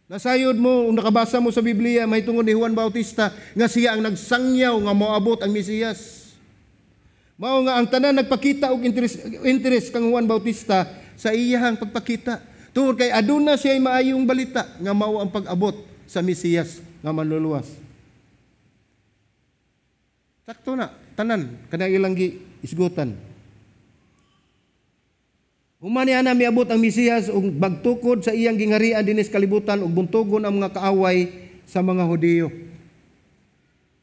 Nasayod mo, nakabasa mo sa Biblia, may tungod ni Juan Bautista, nga siya ang nagsangyaw nga moabot ang Mesiyas. Mao nga ang tanan nagpakita og interes kang Juan Bautista sa iyahang pagpakita. Tungod kay aduna siya maayong balita nga mao ang pag-abot sa Mesiyas nga manluluwas. Sakto na, tanan, kana ilang isgutan. Humani ana miabot ang Mesiyas ug bagtukod sa iyang gingharian dinis kalibutan ug buntogon ang mga kaaway sa mga Hudiyo.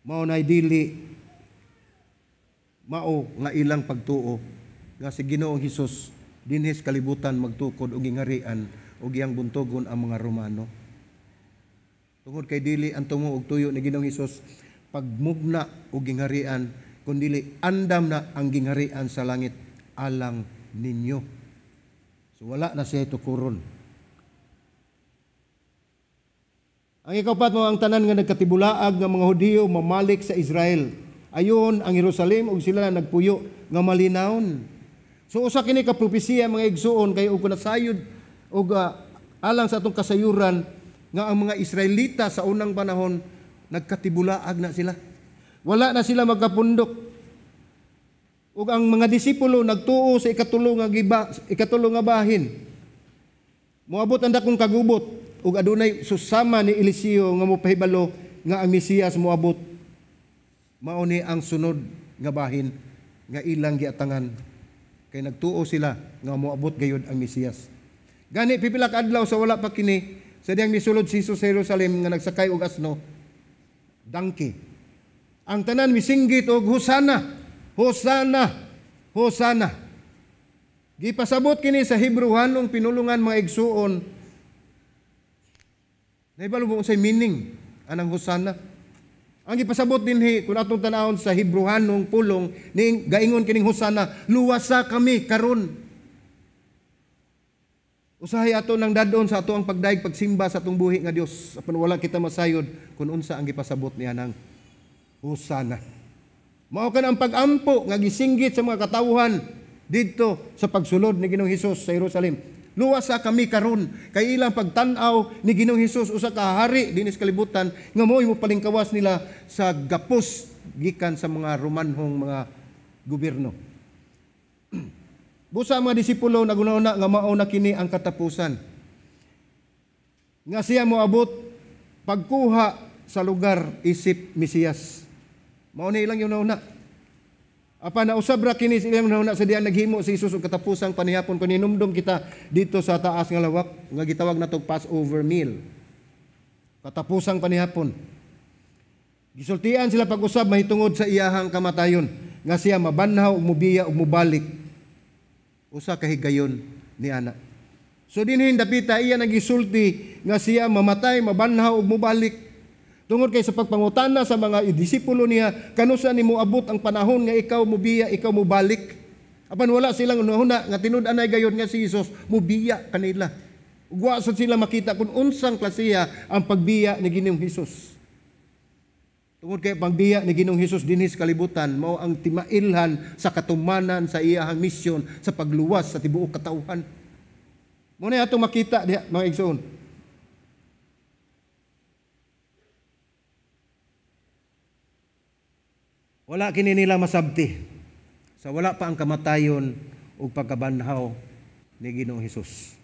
Mao nay dili mao nga ilang pagtuo nga si Ginoong Hesus dinhis kalibutan magtukod og gingharian ug iyang buntogon ang mga Romano. Tungod kay dili ang tungo og tuyo ni Ginoong Hesus pagmugna og gingharian kundi andam na ang gingharian sa langit alang ninyo. Wala na siya tukuron. Ang ikapat mo ang tanan nga nagkatibulaag nga mga Hudiyo mamalik sa Israel. Ayon ang Jerusalem ug sila nagpuyo nga malinawon. So usa kini ka propesiya mga igsuon kay ug nasayod og alang sa atong kasayuran nga ang mga Israelita sa unang panahon nagkatibulaag na sila. Wala na sila magkapundok. Ug ang mga disipulo nagtuo sa ikatulo nga bahin. Moabot ang dakong kagubot ug adunay susama ni Eliseo nga mopahibalo nga ang Mesiyas moabot. Mao ni ang sunod nga bahin nga ilang giatangan kay nagtuo sila nga moabot gayud ang Mesiyas. Gani pipila ka adlaw sa wala pa kini sa diyang misulod si Jesus sa Jerusalem nga nagsakay og asno, donkey. Ang tanan misinggit og Hosana, Hosana, Hosana. Gipasabot kini sa Hebrewanong pinulungan mga igsuon. Naibalo mo unsay meaning anang Hosana? Ang gipasabot dinhi kun atong tan-awon sa Hebrewanong pulong ning gaingon kining Hosana, luwasa kami karon. Usahay ato nang dadon sa ato ang pagdaig pagsimba sa atong buhi nga Dios apan wala kita masayod kun unsa ang gipasabot niya nang Hosana. Mao kan ang pag-ampo nga gisinggit sa mga katawuhan didto sa pagsulod ni Ginoong Hesus sa Jerusalem. Luwasa kami karon kay ilang pagtan-aw ni Ginoong Hesus usa ka hari dinis kalibutan nga mo'y mopalingkawas nila sa gapos gikan sa mga Romanhong mga gobyerno. Busa ang mga disipulo naguna-una nga mao na kini ang katapusan. Nga siya moabot pagkuha sa lugar isip Mesiyas. Mao na ilang yung nauna. Apa na usabra kini ilang nauna sa diyan naghimo si Jesus og katapusang panihapon kun hinumdum kita dito sa taas nga lawak nga gitawag natog Passover meal. Katapusang panihapon. Gisultian sila pag-usab mahitungod sa iyahang kamatayon nga siya mabanhaw ug mobiya ug mobalik. Usa ka higayon ni ana. So dinhin dapita iya nagisulti nga siya mamatay, mabanhaw ug mobalik. Tungod kay sa pagpangutana sa mga disipulo niya, kanusa nimo abot ang panahon nga ikaw mobiya, ikaw mobalik? Apan wala silang unahuna nga tinud-anay gayon nga si Jesus mobiya kanila. Ug wa sad sila makita kung unsang klasiya ang pagbiya ni Ginoong Hesus. Tungod kay pagbiya ni Ginoong Hesus dinhi sa kalibutan mao ang timailhan sa katumanan sa iyahang misyon sa pagluwas sa tibuok katawhan. Mo na atong makita diha mga igsoon. Wala kini nila masabti sa wala pa ang kamatayon ug pagkabanhaw ni Ginoong Hesus.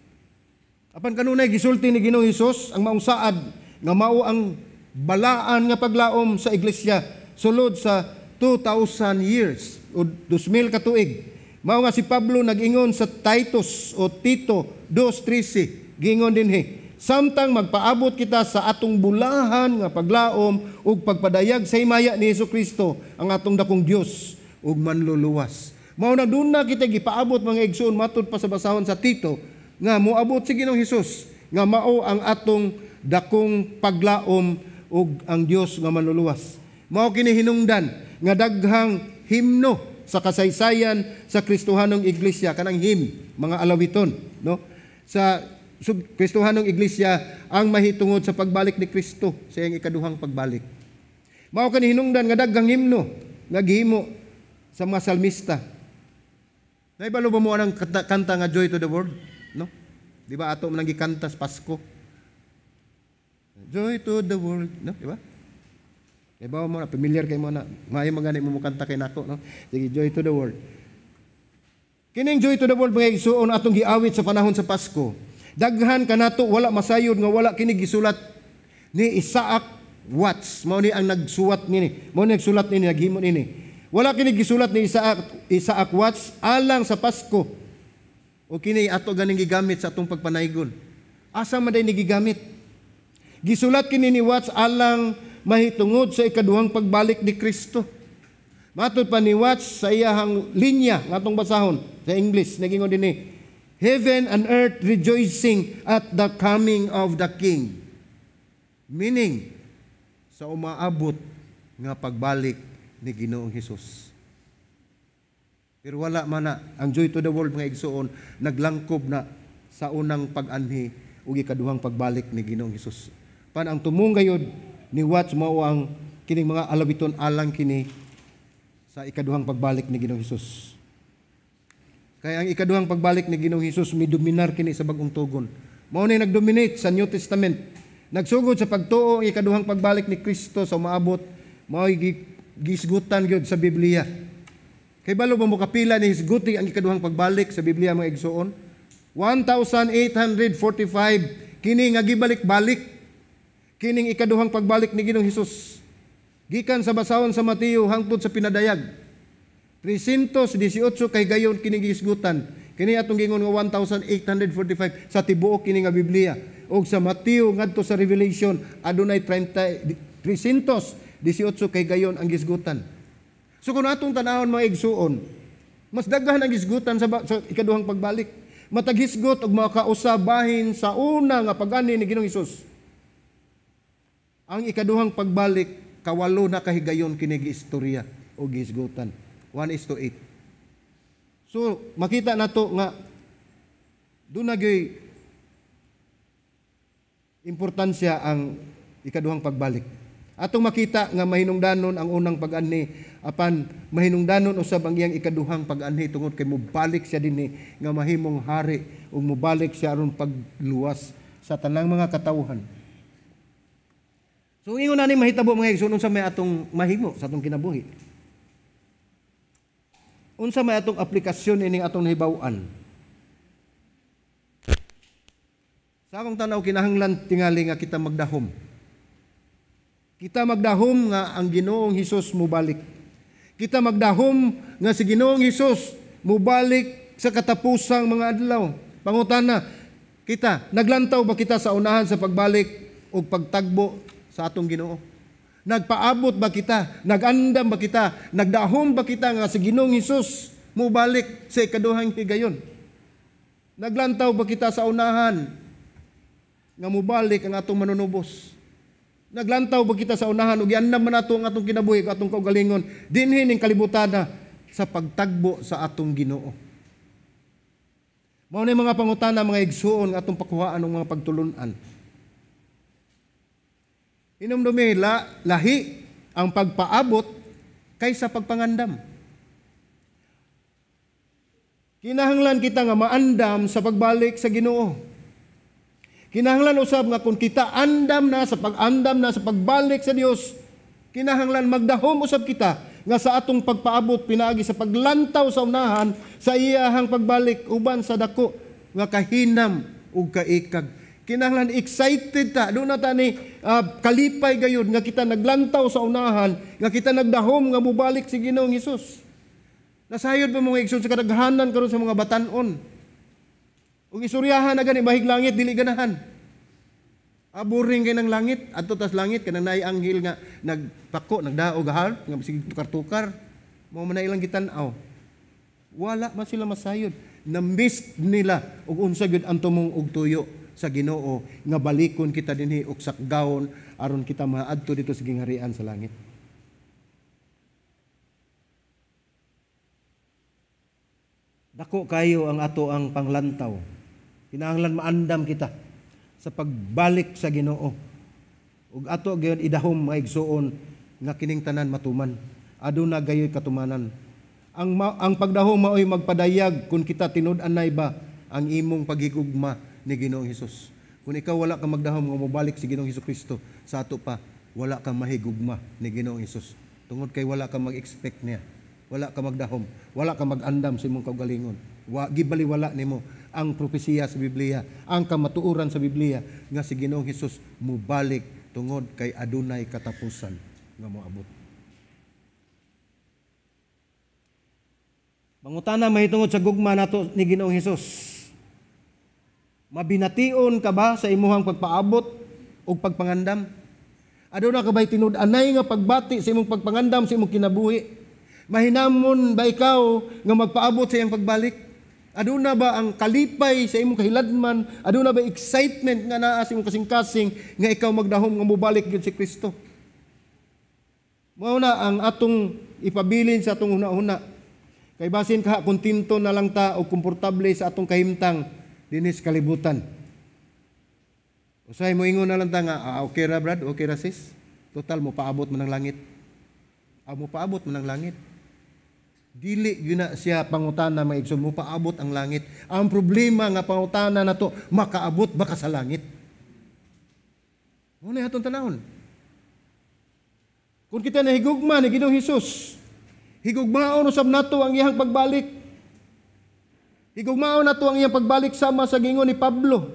Apan kanunay gisulti ni Ginoong Hesus ang maong saad nga mao ang balaan nga paglaom sa iglesia sulod sa 2,000 years o 2,000 ka tuig. Mao nga si Pablo nag-ingon sa Titus o Tito 2:13 gingon dinhi, samtang magpaabot kita sa atong bulahan nga paglaom ug pagpadayag sa himaya ni Hesukristo ang atong dakong Dios ug manluluwas. Mao na duna kita gipaabot mga igsoon matud pa sa basahon sa Tito nga moabot si Ginoong Hesus nga mao ang atong dakong paglaom ug ang Dios nga manluluwas. Mao kini hinungdan nga daghang himno sa kasaysayan sa Kristohanong iglesia kanang mga alawiton, no? Sa Kristohanong iglesia ang mahitungod sa pagbalik ni Kristo sa iyang ikaduhang pagbalik. Mao kani hinungdan nga daghang himno nga gihimo sa mga salmista. Naibalo ba mo anang kanta nga Joy to the World, no? Di ba ato man gikanta sa Pasko? Joy to the world, no? Di ba? Diba mo na, familiar kayo mo na, maayo magani mo kanta kay nako, no? Sige, Joy to the world. Kining Joy to the world, mga igsuon atong giawit sa panahon sa Pasko. Daghan kanato wala masayod nga wala kini gisulat ni Isaac Watts. Mao ni ang nagsuwat nini. Mao ni nagsulat nini, naghimo nini. Wala kini gisulat ni Isaac Watts alang sa Pasko. O kini ato ganing gigamit sa atong pagpanaygon. Asa man day ni gigamit? Gisulat kini ni Watts alang mahitungod sa ikaduhang pagbalik ni Kristo. Matod pa ni Watts sa iyahang linya nga atong basahon sa English, nagingon dinhi, heaven and earth rejoicing at the coming of the King. Meaning, sa umaabot nga pagbalik ni Ginoong Hesus. Pero wala man na, ang joy to the world mga igsuon, naglangkob na sa unang pag-anhi o ikaduhang pagbalik ni Ginoong Hesus. Pan ang tumunggayod ni Watts mao ang kining mga alawiton alang kini sa ikaduhang pagbalik ni Ginoong Hesus. Kaya ang ikaduhang pagbalik ni Ginoong Hesus midominar kini sa bag-ong tugon. Mao ni nagdominate sa New Testament. Nagsugod sa pagtuo ang ikaduhang pagbalik ni Kristo sa umaabot, mao gisgutan gyud sa Biblia. Kay balo ba mo kapila ni hisguti ang ikaduhang pagbalik sa Biblia mga igsuon? 1,845 kini nga gibalik-balik. Kining ikaduhang pagbalik ni Ginoong Hesus. Gikan sa basahon sa Mateo hangtod sa pinadayag. 318 kay gayon kining gisgutan. Kini atong gingon nga 1,845 sa tibuok kini nga Biblia. O sa Mateo ngadto sa Revelation adunay 318 kay gayon ang gisgutan. So kung atong tanawon mga igsuon, mas daghan ang gisgutan sa ikaduhang pagbalik. Mataghisgot og mga kausabahin sa una nga pag-ani ni Ginoong Hesus. Ang ikaduhang pagbalik kawalo na kahigayon kini giistorya o gisgutan. 1:8. So, makita nato nga doon nagyoy importansya ang ikaduhang pagbalik. Atong makita nga mahinungdanon ang unang pag-anhi apan mahinungdanon usab ang iyang ikaduhang pag-anhi tungod kay mobalik siya dinhi nga mahimong hari ug mobalik siya aron pagluwas sa tanang mga katawhan. So ingon ani mahitabo mga igsoon unsa may atong mahimo sa atong kinabuhi. Unsa may atong aplikasyon ining atong nahibaw-an? Sa akong tanaw kinahanglan tingali nga kita magdahom. Kita magdahom nga ang Ginoong Hesus mubalik. Kita magdahom nga si Ginoong Hesus mubalik sa katapusang mga adlaw. Pangutana, kita naglantaw ba kita sa unahan sa pagbalik o pagtagbo sa atong Ginoo? Nagpaabot ba kita? Nagandam ba kita? Nagdahom ba kita nga si Ginoong Hesus mubalik sa ikaduhang higayon? Naglantaw ba kita sa unahan nga mubalik ang atong manunubos? Naglantaw ba kita sa unahan ug giandam man nato ang atong kinabuhi ug atong kaugalingon dinhi ning kalibutan sa pagtagbo sa atong Ginoo? Mao ni mga pangutana mga igsuon nga atong pakuhaan ng mga pagtulun-an. Hinumdumi lahi ang pagpaabot kaysa pagpangandam. Kinahanglan kita nga maandam sa pagbalik sa Ginoo. Kinahanglan usab nga kung kita andam na sa pag-andam na sa pagbalik sa Dios, kinahanglan magdahom usab kita nga sa atong pagpaabot pinaagi sa paglantaw sa unahan sa iyahang pagbalik uban sa dako nga kahinam ug kaikag. Kinahanglan excited ta, doon na ta ni kalipay gayud nga kita naglantaw sa unahan, nga kita nagdahom nga mubalik si Ginoong Hesus. Nasayod pa mga igsoon sa kadaghanan karon sa mga batan-on. Ug isuryahan na gani bahig langit dili ganahan. Boring kay ng langit, adto tas langit kanang naay anghel nga nagpako, nagdaog hal, nga sige tukar-tukar. Mao man na ilang gitan-aw. Wala man sila masayod. Na-miss nila ug unsa gyud ang tumong og tuyo sa Ginoo nga balikon kita dinhi og sakgawon aron kita maadto dito sa gingharian sa langit. Dako kayo ang ato ang panglantaw. Kinahanglan maandam kita sa pagbalik sa Ginoo. Ug ato gyud idahom mga igsuon nga kining tanan matuman. Aduna gayoy katumanan. Ang pagdahom maoy magpadayag kung kita tinud-anay ba ang imong paghigugma ni Ginoong Hesus. Kung ikaw wala kang magdahom nga mobalik si Ginoong Hesukristo, sa ato pa wala kang mahigugma ni Ginoong Hesus. Tungod kay wala kang mag-expect niya. Wala kang magdahom, wala kang mag-andam sa imong kaugalingon. Gibaliwala nimo ang propesiya sa Biblia, ang kamatuoran sa Biblia nga si Ginoong Hesus mubalik tungod kay adunay katapusan nga moabot. Mangutana mahitungod sa gugma nato ni Ginoong Hesus. Mabination ka ba sa imuhang pagpaabot o pagpangandam? Aduna ka ba'y tinud-anay nga pagbati sa imong pagpangandam sa imong kinabuhi? Mahinamon ba ikaw nga magpaabot sa iyang pagbalik? Aduna ba ang kalipay sa imong kahiladman? Aduna ba excitement nga naa sa imong kasing-kasing nga ikaw magdahom nga mobalik gyud si Kristo? Mao na ang atong ipabilin sa atong una-una. Kay basin ka kontento na lang ta o komportable sa atong kahimtang dinis kalibutan. Usay mo ingon na lang ta nga, okay ra brad, okay ra sis. Total mo paabot man ng langit. Mo paabot man ng langit. Dili yun na siya pangutana mga igsoon mo paabot ang langit. Ang problema nga pangutana na to, makaabot ba ka sa langit? Muna hatong tanahon. Kung kita nahigugma ni Ginoong Hesus, higugmaon usab nato ang iyang pagbalik. Higugmaon nato ang iyang pagbalik sama sa gingon ni Pablo.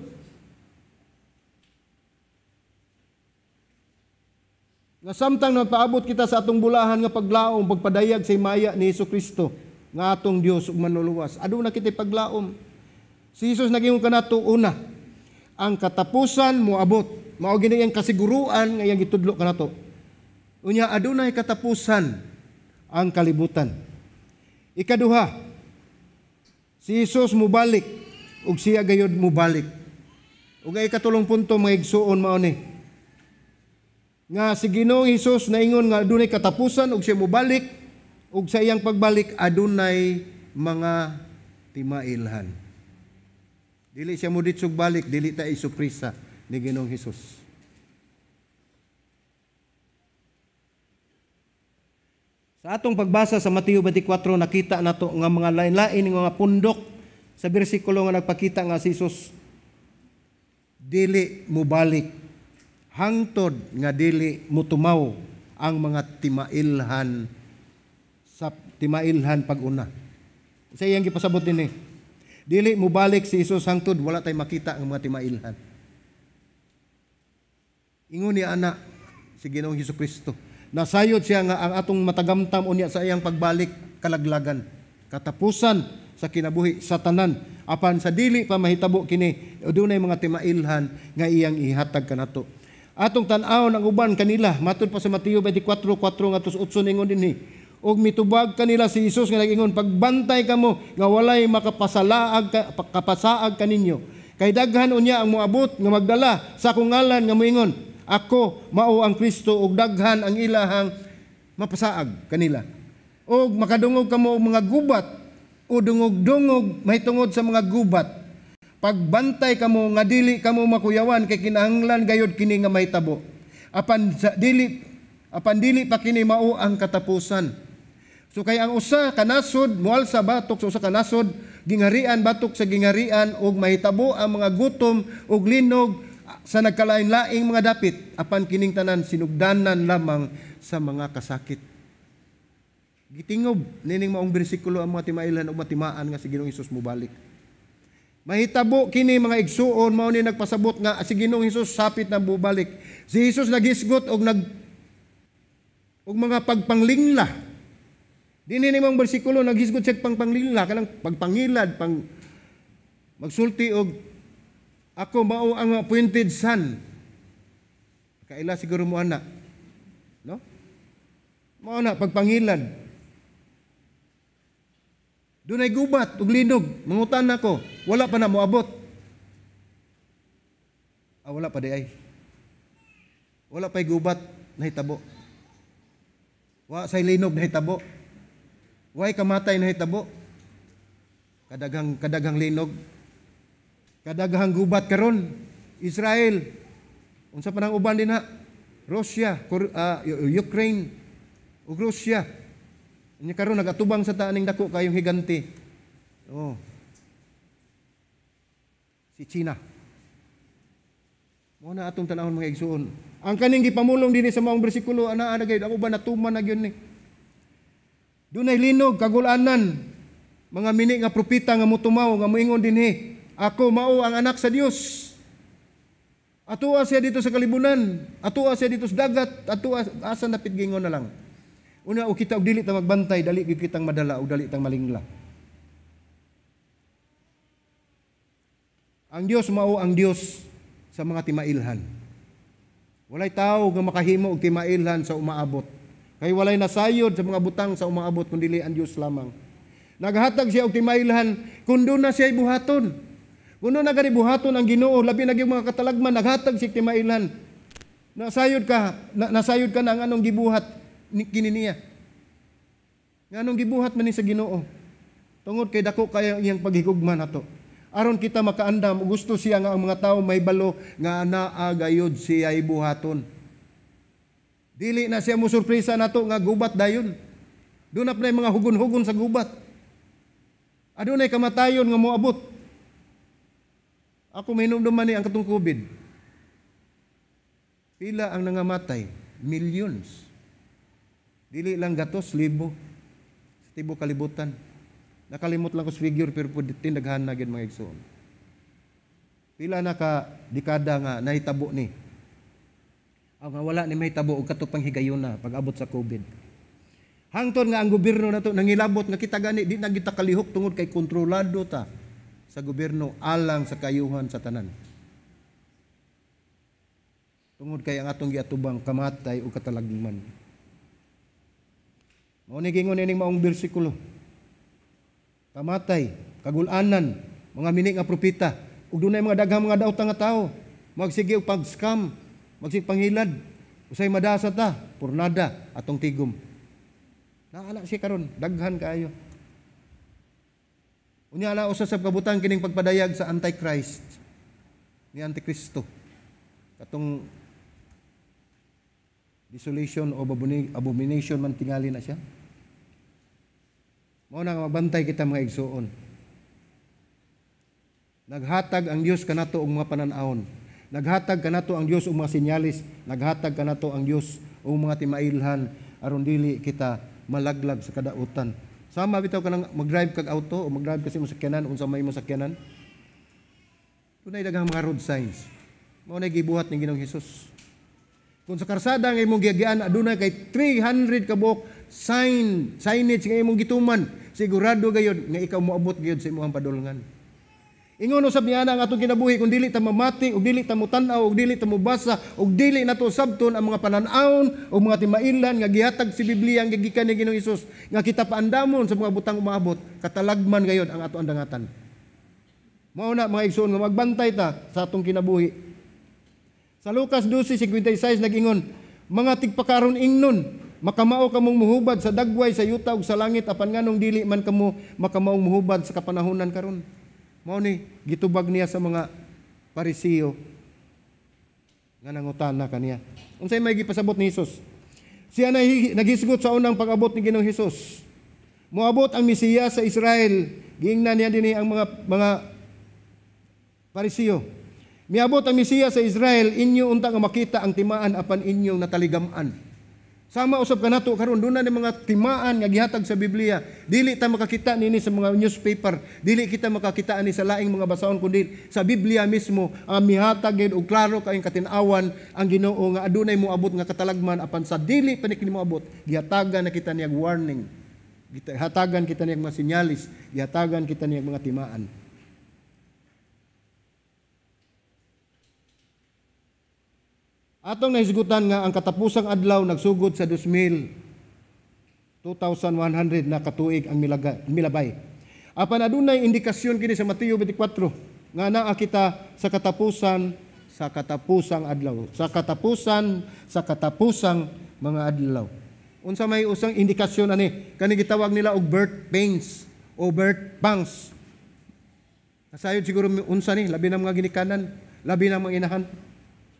Nga samtang nagpaabot kita sa atong bulahan nga paglaom, pagpadayag sa himaya ni Hesukristo, nga atong Dios ug manluluwas. Aduna kitay paglaom. Si Jesus naging kanato una, ang katapusan moabot. Mao gini ang kasiguruan nga iyang gitudlo kanato. Unya adunay katapusan ang kalibutan. Ikaduha, si Jesus mubalik ug siya gayud mubalik. Ug ay katulong punto mga igsuon mao ni. Nga si Ginoong Hesus naingon nga adunay katapusan ug siya mubalik ug sa iyang pagbalik adunay mga timailhan. Dili siya muditsog balik, dili ta isuprisa ni Ginoong Hesus. Sa atong pagbasa sa Mateo 24 nakita nato nga mga lain-lain nga pundok sa bersikulo nga nagpakita nga si Hesus dili mubalik hangtod nga dili mutumaw ang mga timailhan sa timailhan pag-una. Sa iyang gipasabot dinhi. Dili mubalik si Hesus hangtod wala tay makita ang mga timailhan. Ingon ni ana si Ginoong Hesukristo. Nasayod siya nga ang atong matagamtam unya sa iyang pagbalik kalaglagan, katapusan sa kinabuhi sa tanan. Apan sa dili pa mahitabo kini adunay mga timailhan nga iyang ihatag kanato. Atong tan-aw ang uban kanila matud pa sa Mateo 24:4-8 ningon dinhi. Og mitubag kanila si Hesus nga nagingon, pagbantay kamo nga walay kapasaag kaninyo. Kay daghan unya ang moabot nga magdala sa akong ngalan nga moingon, ako mao ang Kristo, og daghan ang ilahang mapasaag kanila. Og makadungog kamo og mga gubat o dungog-dungog mahitungod sa mga gubat. Pagbantay kamo nga dili kamo makuyawan kay kinahanglan gayud kini nga mahitabo. Apan dili pa kini mao ang katapusan. So kay ang usa kanasod mual sa batok sa usa kanasod gingarian batok sa gingarian ug mahitabo ang mga gutom ug linog sa nagkalain-laing mga dapit apan kining tanan sinugdanan lamang sa mga kasakit. Gitingob nining maong bersikulo ang mga timailhan ug matimaan nga si Ginoong Hesus mobalik. Mahitabo kini mga igsuon mao ni nagpasabot nga si Ginoong Hesus sapit na mobalik. Si Hesus nagisgot og mga pagpanglingla. Dini ni mong bersikulo naghisgot siya pangpanglingla kanang pagpangilad pang magsulti og ako mao ang appointed son. Kaila siguro mo ana. No? Mao na pagpangilad. Dunay gubat ug linog, mangutan nako, wala pa na moabot. Wala pa di ay. Wala pa'y gubat nahitabo. Wa say linog nahitabo. Way kamatay nahitabo. Kadaghang linog. Kadaghang gubat karon. Israel. Unsa pa nang uban dinha? Russia, Ukraine, ug Russia. Nya karon nagatubang sa taaning dako kayong higante. Oh. Si China. Mo na atong tanawon mga igsuon. Ang kaning gipamulong dinhi sa maong bersikulo ana gayud ang uban natuman na gyud ni. Dunay linog kagulanan. Mga mini nga propeta nga motumaw nga moingon dinhi, ako mao ang anak sa Dios. Atoa siya dito sa kalibunan, atoa siya dito sa dagat, atoa asa napit gingon na lang. Una o kita og dili ta magbantay, dali gyud kitang madala o dali tang malingla. Ang Dios mao ang Dios sa mga timailhan. Walay tao nga makahimo og timailhan sa umaabot. Kay walay nasayod sa mga butang sa umaabot kundi ang Dios lamang. Naghatag siya og timailhan kun doon na siya buhaton. Kuno na gani buhaton ang Ginoo labi na gyud mga katalagman naghatag siya timailhan. Nasayod ka na ang anong gibuhat kini niya. Nganong gibuhat man ni sa Ginoo. Tungod kay dako kay iyang paghigugma nato. Aron kita makaandam gusto siya nga ang mga tawo may balo nga anaa gayud siya buhaton. Dili na siya mo surpresa nato nga gubat dayon. Doon na mga hugon-hugon sa gubat. Adunay kamatayon nga moabot. Ako mainumduman ni ang katong COVID. Pila ang nangamatay? Millions. Dili lang gatos, libo. Sa tibo kalibutan. Nakalimot lang ko sa figure pero tindaghan na gyud mga igsoon. Pila na ka dekada nga nahitabo ni. Ang wala ni mahitabo og katupang higayon na pag abot sa COVID. Hangtod nga ang gobyerno nato nangilabot nga kita gani di na kita kalihok tungod kay kontrolado ta sa gobyerno alang sa kayuhan sa tanan. Tungod kay ang atong giatubang kamatay o katalagman. Mao ni gingon ining maong bersikulo. Kamatay, kagulanan, mga mini nga propeta, ug dunay mga daghang mga daotang nga tawo, magsige og pag-scam, magsige panghilad, usay madasa ta, pornada atong tigom. Naala siya karon, daghan kaayo. Unya ala usa sa kabutan kining pagpadayag sa Antichrist, ni Antikristo. Katong desolation o abomination man tingali na siya. Mao na nga magbantay kita mga igsuon. Naghatag ang Dios kanato og mga panan-awon. Naghatag kanato ang Dios og mga sinyalis, naghatag kanato ang Dios og mga timailhan aron dili kita malaglag sa kadautan. Sama bitaw ka nang mag-drive kag auto o mag-drive kasi mo sakyanan unsa may mo sakyanan. Dunay daghang mga road signs. Mao na gibuhat ni Ginoong Hesus. Kung sa karsada nga imong giagian aduna kay 300 ka buok signage nga imong gituman, sigurado gayud nga ikaw moabot gyud sa imong padulngan. Ingon usab niya na ang atong kinabuhi kung dili ta mamati ug dili ta motanaw ug dili ta mobasa ug dili nato sabton ang mga panan-awon ug mga timailan nga gihatag si Biblia nga gikan ni Ginoong Hesus nga kita paandamon sa mga butang umaabot katalagman gayud ang ato andangatan. Mao na mga igsoon nga magbantay ta sa atong kinabuhi. Sa Lucas 12:56 nag-ingon, mga tigpakaron ingnon, makamao kamong muhubad sa dagway sa yuta ug sa langit apan nganong dili man kamo makamaong muhubad sa kapanahonan karon. Mao ni gitubag niya sa mga Parisiyo nga nangutana kaniya. Unsay may gipasabot ni Hesus? Siya naghisgot sa unang pag-abot ni Ginoong Hesus. Moabot ang Mesiyas sa Israel. Giingnan niya dinhi ang mga Parisiyo. Miabot ang Mesiyas sa Israel, inyo unta nga makita ang timaan apan inyong nataligaman. Sama usab kanato karon dunay mga timaan nga gihatag sa Biblia. Dili ta makakita nini sa mga newspaper, dili kita makakita ni sa laing mga basahon kundi sa Biblia mismo ang mihatag gid og klaro kayong katinawan ang Ginoo nga adunay moabot nga katalagman apan sa dili pa ni kini moabot, gihatagan na kita niyag warning. Gihatagan kita niyag mga sinyalis, gihatagan kita niyag mga timaan. Atong nahisgutan nga ang katapusang adlaw nagsugod sa 2,100 na katuig ang milabay. Apan adunay indikasyon kini sa Mateo 24 nga naa kita sa katapusang adlaw. Sa katapusang mga adlaw. Unsa may usang indikasyon ani? Kani gitawag nila og birth pains o birth pangs. Kasayod siguro unsa ni labi na mga ginikanan, labi na mga inahan.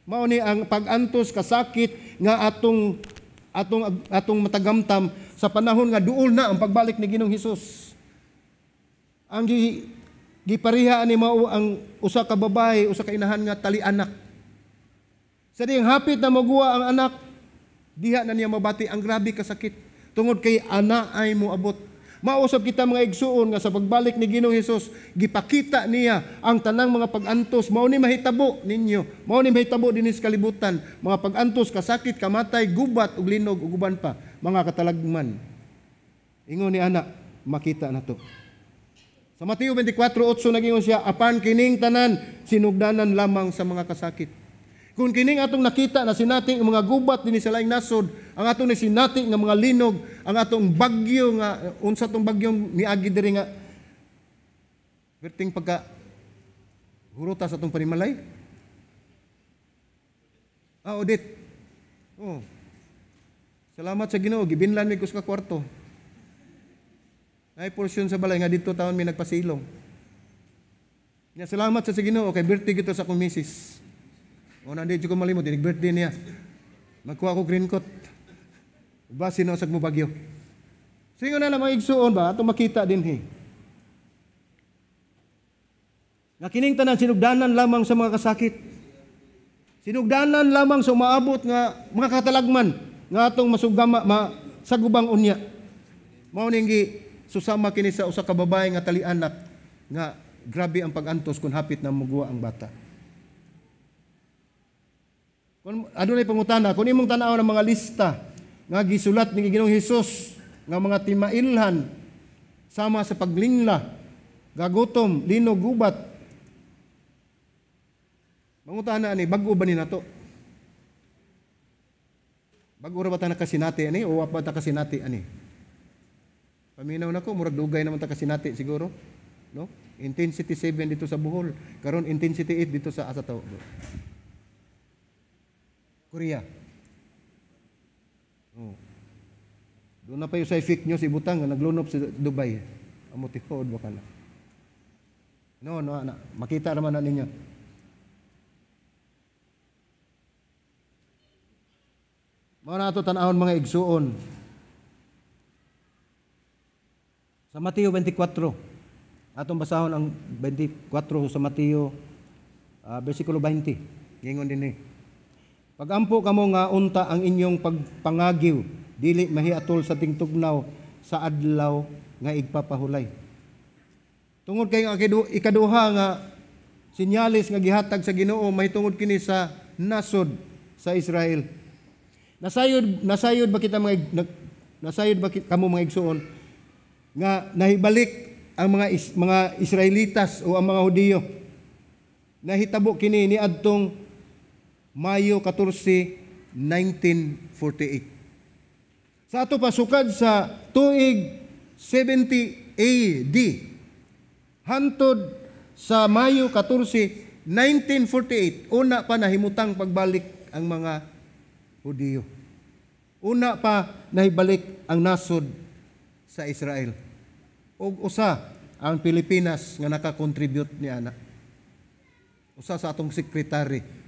Mao ni ang pag-antos kasakit nga atong matagamtam sa panahon nga duol na ang pagbalik ni Ginoong Hesus. Ang gipariha ni mao ang usa ka babae, usa ka inahan nga tali-anak. Sa diyang hapit na maguwa ang anak, diha na niya mabati ang grabe kasakit tungod kay ana ay moabot. Mausap kita mga igsuon nga sa pagbalik ni Ginoong Hesus, gipakita niya ang tanang mga pag-antos. Mao ni mahitabo ninyo. Mao ni mahitabo dinis kalibutan. Mga pag-antos, kasakit, kamatay, gubat, ug linog, ug uban pa. Mga katalagman. Ingon ni anak, makita na to. Sa Mateo 24:8 nagingon siya, apan kining tanan, sinugdanan lamang sa mga kasakit. Kung kining atong nakita na sinating mga gubat dinhi sa laing nasod, ang atong ni sinating nga mga linog, ang atong bagyo nga unsa tong bagyong miagi diri nga perting pagka huruta sa atong panimalay. Audit. Oh. Salamat sa Ginoo, gibinlan mi kus ka kwarto. Ay portion sa balay nga dito taon mi nagpasilong. Nya salamat sa Ginoo kay birthday gito sa akong misis. O nandito ko malimot, birthday niya. Magkuha ko green coat. Basi na usag mo bagyo. Singo na mga igsuon ba? Itong makita din Nga kining tanan, sinugdanan lamang sa mga kasakit. Sinugdanan lamang sa umaabot nga mga katalagman. Nga atong masagubang unya. Mao ning susama kini sa usa ka babae nga tali-anak. Nga grabe ang pag-antos kung hapit na maguwa ang bata. Kung adunay pangutana, kung imong tan-aw ng mga lista nga gisulat ni Ginoong Hesus nga mga timailhan sama sa paglingla, gagutom, linog, gubat. Mangutana ani, bag-o ba ni nato? Bag-o ra ba ta nakasinati ani o wa pa ta kasinati ani? Paminaw nako, murag dugay naman ta kasinati siguro, no? Intensity 7 dito sa Bohol, karon intensity 8 dito sa asa to. Korea. Oh. Doon na pa yung sa fake news ibutang nga naglunop sa Dubai. Amo tiod ba kana? No, makita naman na ninyo. Mao na ato tan-awon mga igsuon. Sa Mateo 24. Atong basahon ang 24 sa Mateo bersikulo 20. Gingon dinhi. Pagampo kamo nga unta ang inyong pagpangagiw, dili mahiatol sa tingtugnaw sa adlaw nga igpapahulay. Tungod kay ikaduha nga sinyalis nga gihatag sa Ginoo mahitungod kini sa nasod sa Israel. Nasayod ba kita kamo mga igsuon nga nahibalik ang mga Israelitas o ang mga Hudiyo. Nahitabo kini ni adtong Mayo 14, 1948. Sa ato pasukad sa tuig 70 AD, hantod sa Mayo 14, 1948, una pa nahimutang pagbalik ang mga Hudiyo. Una pa nahibalik ang nasod sa Israel. O usa ang Pilipinas nga nakakontribute ni ana. Usa sa atong sekretary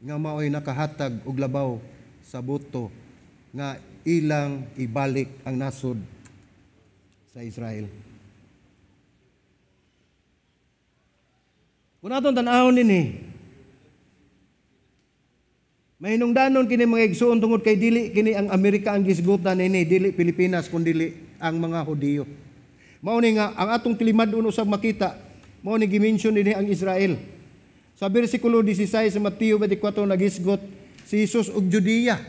nga mao'y nakahatag og labaw sa boto nga ilang ibalik ang nasod sa Israel. Kung atong tan-awon nini, mahinungdanon kini mga igsuon tungod kay dili kini ang Amerika ang gisgutan nini, dili Pilipinas kun dili ang mga Hudiyo. Mao ni nga ang atong tilimad-on usab makita, mao ni gimension dinhi ang Israel. Sa bersikulo 16 sa Mateo 24 nagisgot si Jesus og Judea.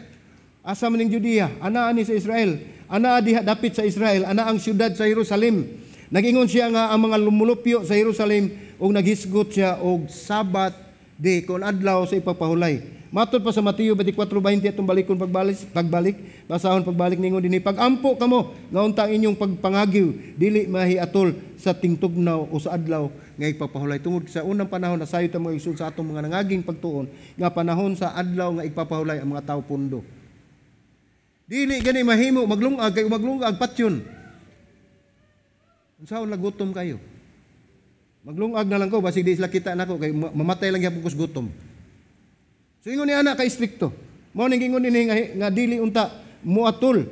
Asa man ning Judea? Anaa ni sa Israel. Anaa diha dapit sa Israel, ana ang siyudad sa Jerusalem. Nagingon siya nga ang mga lumulupyo sa Jerusalem og naghisgot siya og Sabat day kon adlaw sa ipapahulay. Matod pa sa Mateo 24:20 atong balikon pagbalik, basahon pagbalik ningon dinhi pagampo kamo nga unta inyong pagpangagiw dili mahiatol sa tingtugnaw o sa adlaw nga ipapahulay. Tungod sa unang panahon nasayod ta mga igsoon sa atong mga nangaging pagtuon nga panahon sa adlaw nga ipapahulay ang mga tawo pundo. Dili gani mahimo maglungag kay maglungag patyon. Unsaon nagutom kayo? Maglungag na lang ko basig di sila kita nako kay mamatay lang gyapon ko sa gutom. So ingon ni ana ka istrikto. Mao ning ingon ini nga dili unta muatol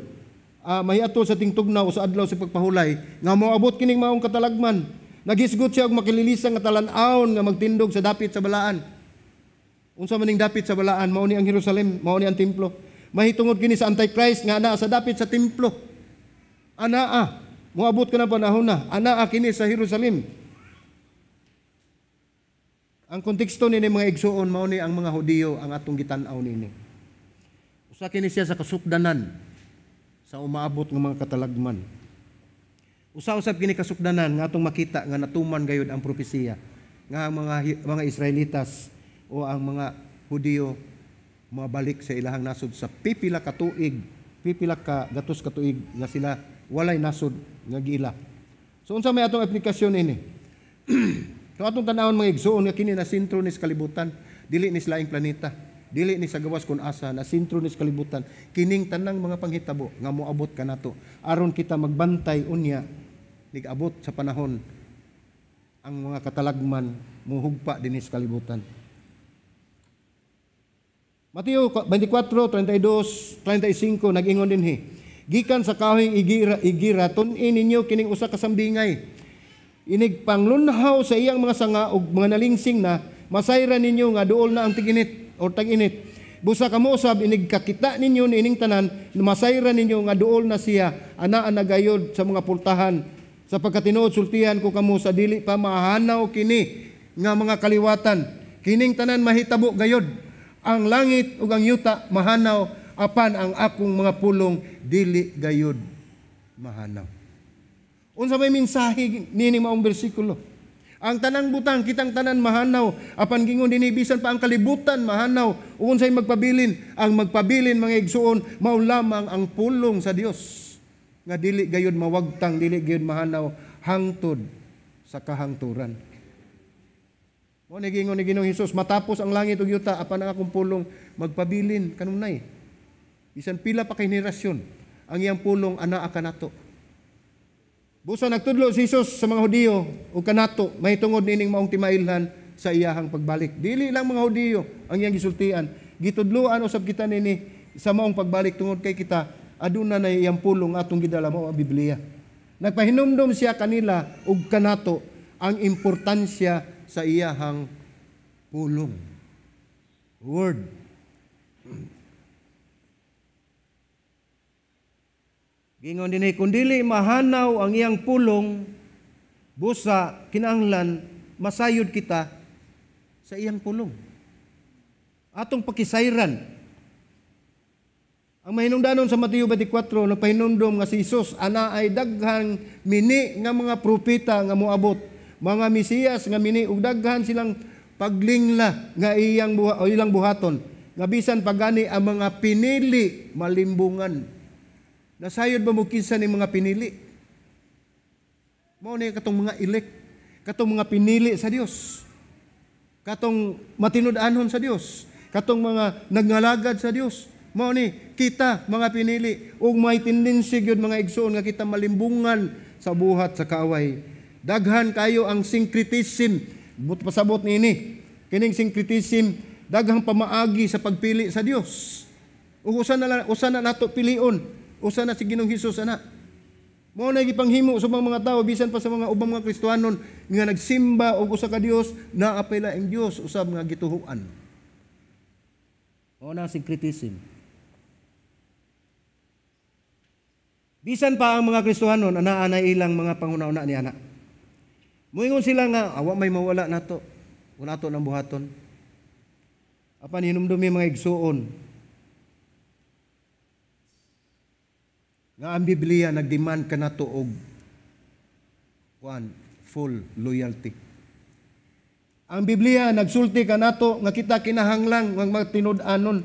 mahiatol sa tingtugnaw sa adlaw sa pagpahulay nga moabot kining maong katalagman. Nagisgot siya og makililisang nga talan-awon nga magtindog sa dapit sa balaan. Unsa man ning dapit sa balaan? Mao ni ang Jerusalem, mao ni ang templo. Mahitungod kini sa Antichrist nga anaa sa dapit sa templo. Anaa, moabot ka na panahon na. Anaa kini sa Jerusalem. Ang konteksto nini mga igsuon mao ni ang mga Hudiyo ang atong gitan-aw nini. Usa kini siya sa kasukdanan sa umaabot ng mga katalagman. Usa-usab kini kasukdanan nga atong makita nga natuman gayud ang propesiya nga ang mga Israelitas o ang mga Hudiyo mabalik sa ilahang nasod sa pipila ka gatos ka tuig nga sila walay nasod nga giila. So unsa may atong aplikasyon ini? Kung atong tanawon mga igsuon nga kini na sentro ni sa kalibutan, dili ni sa laing planeta, dili ni sa gawas kun asa, na sentro ni sa kalibutan, kining tanang mga panghitabo nga moabot kanato aron kita magbantay unya nig-abot sa panahon ang mga katalagman muhugpa dinhi sa kalibutan. Mateo 24:32, 35 nag-ingon dinhi, gikan sa kahoyng igira tun-in ninyo kining usa ka sambingay. Inig panglunhaw sa iyang mga sanga ug mga nalingsing na masayran ninyo nga duol na ang tiginit o tag-init. Busa kamo usab inig kakita ninyo niining tanan masayran ninyo nga duol na siya anaa nagayod sa mga pultahan sapagkat tinuod sultihan ko kamo sa dili pa mahanaw kini nga mga kaliwatan. Kining tanan mahitabo gayod. Ang langit ug ang yuta mahanaw apan ang akong mga pulong dili gayod mahanaw. Unsa may mensahe nini maong bersikulo? Ang tanang butang kitang tanan mahanaw, apan gingon dinhi bisan pa ang kalibutan mahanaw. Unsay magpabilin? Ang magpabilin mga igsuon mao lamang ang pulong sa Dios. Nga dili gayud mawagtang, dili gayud mahanaw hangtod sa kahangturan. Mo ni gingon ni Ginoong Hesus, matapos ang langit ug yuta apan ang akong pulong magpabilin kanunay. Bisan pila pa kay henerasyon ang iyang pulong anaa kanato. Busa nagtudlo si Hesus sa mga Hudiyo ug kanato mahitungod nining maong timailhan sa iyahang pagbalik. Dili lang mga Hudiyo ang iyang gisultian, gitudloan usab kita nini sa maong pagbalik tungod kay kita aduna na iyang pulong atong gidala mao ang Biblia. Nagpahinumdom siya kanila ug kanato ang importansya sa iyahang pulong. Word. Gingon dinhi kun dili mahanaw ang iyang pulong, busa kinahanglan masayod kita sa iyang pulong. Atong pakisayran. Ang mahinungdanon sa Mateo 24 nagpahinumdom nga si Hesus ana ay daghang mini nga mga propeta nga moabot, mga Mesiyas nga mini ug daghan silang paglingla nga ilang buhaton. Nga bisan pagani ang mga pinili malimbungan. Nasayod ba mo kinsa ni mga pinili? Mao ni katong mga elect, katong mga pinili sa Dios. Katong matinud-anon sa Dios, katong mga nagngalagad sa Dios. Mao ni kita mga pinili ug may tendency gyud mga igsoon nga kita malimbungan sa buhat sa kaaway. Daghan kayo ang syncretism. Pasabot niini. Kining syncretism daghang pamaagi sa pagpili sa Dios. Ug usa na nato pilion. Usa na si Ginoong Hesus ana. Mao na gipanghimo sa mga tawo bisan pa sa mga ubang mga Kristiyanon nga nagsimba og usa ka Dios, naapay laing Dios usab nga gituhuan. Mao na syncretism. Bisan pa ang mga Kristiyanon anaa na ilang mga panguna-una ni ana. Moingon sila nga awa may mawala nato. Kun ato nang buhaton. Apan hinumdumi mga igsuon nga ang Biblia nagdemand kanato og full loyalty. Ang Biblia nagsulti kanato nga kita kinahanglang nga magtinud-anon.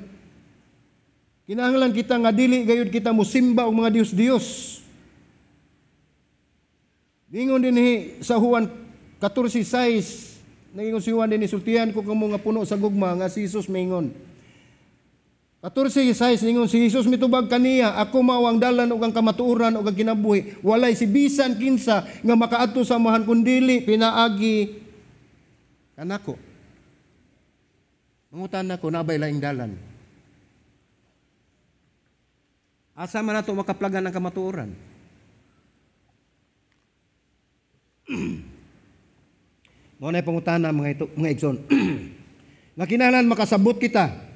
Kinahanglan kita nga dili gayud kita mosimba og mga Dios-Dios. Ingon dinhi sa Juan 14:6, nagingon si Juan dinhi sultihan ko kamo nga puno sa gugma nga si Jesus maingon. 14:6 ningon si Jesus mitubag kaniya, ako mao ang dalan ug ang kamatuoran ug ang kinabuhi. Walay si bisan kinsa nga makaadto sa amahan kun dili pinaagi kanako. Mangutan nako nabay laing dalan. Asa man nato makaplagan ang kamatuoran? Mao na pangutana mga igsoon. Nga kinahanglan makasabot kita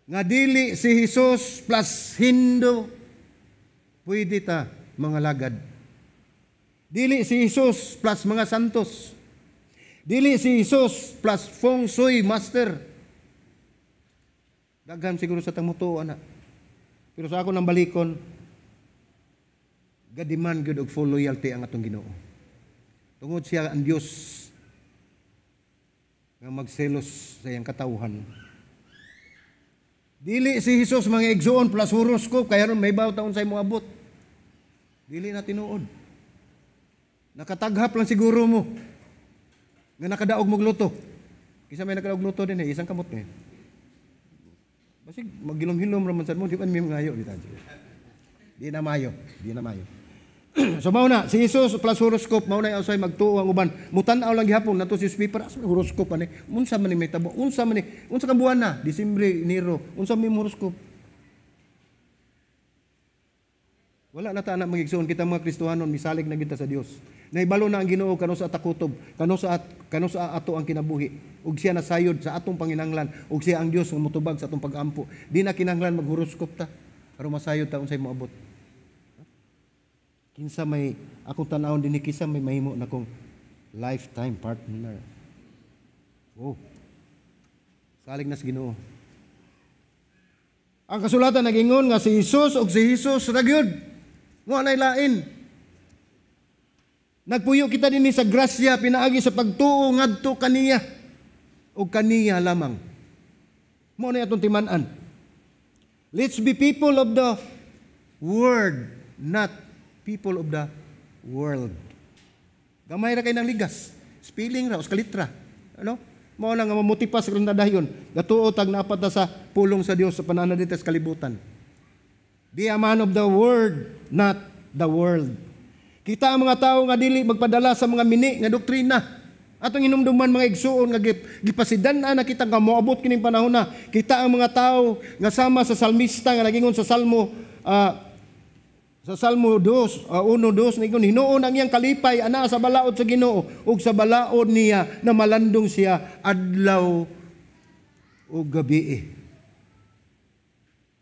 nga dili si Jesus plus Hindu pwede ta mga lagad. Dili si Jesus plus mga santos. Dili si Jesus plus feng shui master. Daghan siguro sa tamuto ana. Pero sa ako nang balikon, gadiman gyud og full loyalty ang atong Ginoo. Tungod siya ang Dios nga magselos sa iyang katawhan. Dili si Jesus mga igsoon plus horoscope kaya ron may baw taon sa imo abot. Dili na tinuod. Nakataghap lang siguro mo nga nakadaog mog luto. Kisa may nakadaog luto din isang kamot ni. Basig magilom-hilom ra man sad mo di man may ngayo bitaw. Di na mayo. So mao na si Jesus plus horoscope mao na usay magtuo ang uban. Mutan-aw lang gihapon nato si paper as horoscope ani. Unsa man ni may tabo? Unsa ka buwan na? Disyembre, Enero. Unsa may horoscope? Wala na ta na magigsoon kita mga Kristiyanon misalig na kita sa Dios. Naibalo na ang Ginoo kano sa atakutob, kano sa ato ang kinabuhi. Ug siya nasayod sa atong panginahanglan, ug siya ang Dios nga motubag sa atong pag-ampo. Di na kinahanglan maghoroscope ta aron masayod ta unsay moabot. Kinsa may akong tan-awon dinhi kisa may mahimo na kong lifetime partner. Oh. Salig na sa Ginoo. Ang kasulatan nagingon nga si Jesus og si Jesus ra gyud Nga nay lain. Nagpuyo kita dinhi sa grasya pinaagi sa pagtuo ngadto kaniya o kaniya lamang. Mao na atong timan-an. Let's be people of the word, not people of the world. Gamay ra kay nang ligas. Spelling ra, uskalitra. Ano? Mao na nga mamutipas kung nadayon. Gatuo tag naapat na sa pulong sa Dios sa panana dito sa kalibutan. Be a man of the word, not the world. Kita ang mga tao nga dili magpadala sa mga mini nga doktrina. Atong hinumduman mga igsuon nga gipasidan-an na kita nga moabot kining panahon na. Kita ang mga tao nga sama sa salmista nga nagingon sa Salmo 2, 1:2 nigon hinuon ang iyang kalipay ana sa balaod sa Ginoo ug sa balaod niya na malandong siya adlaw ug gabi.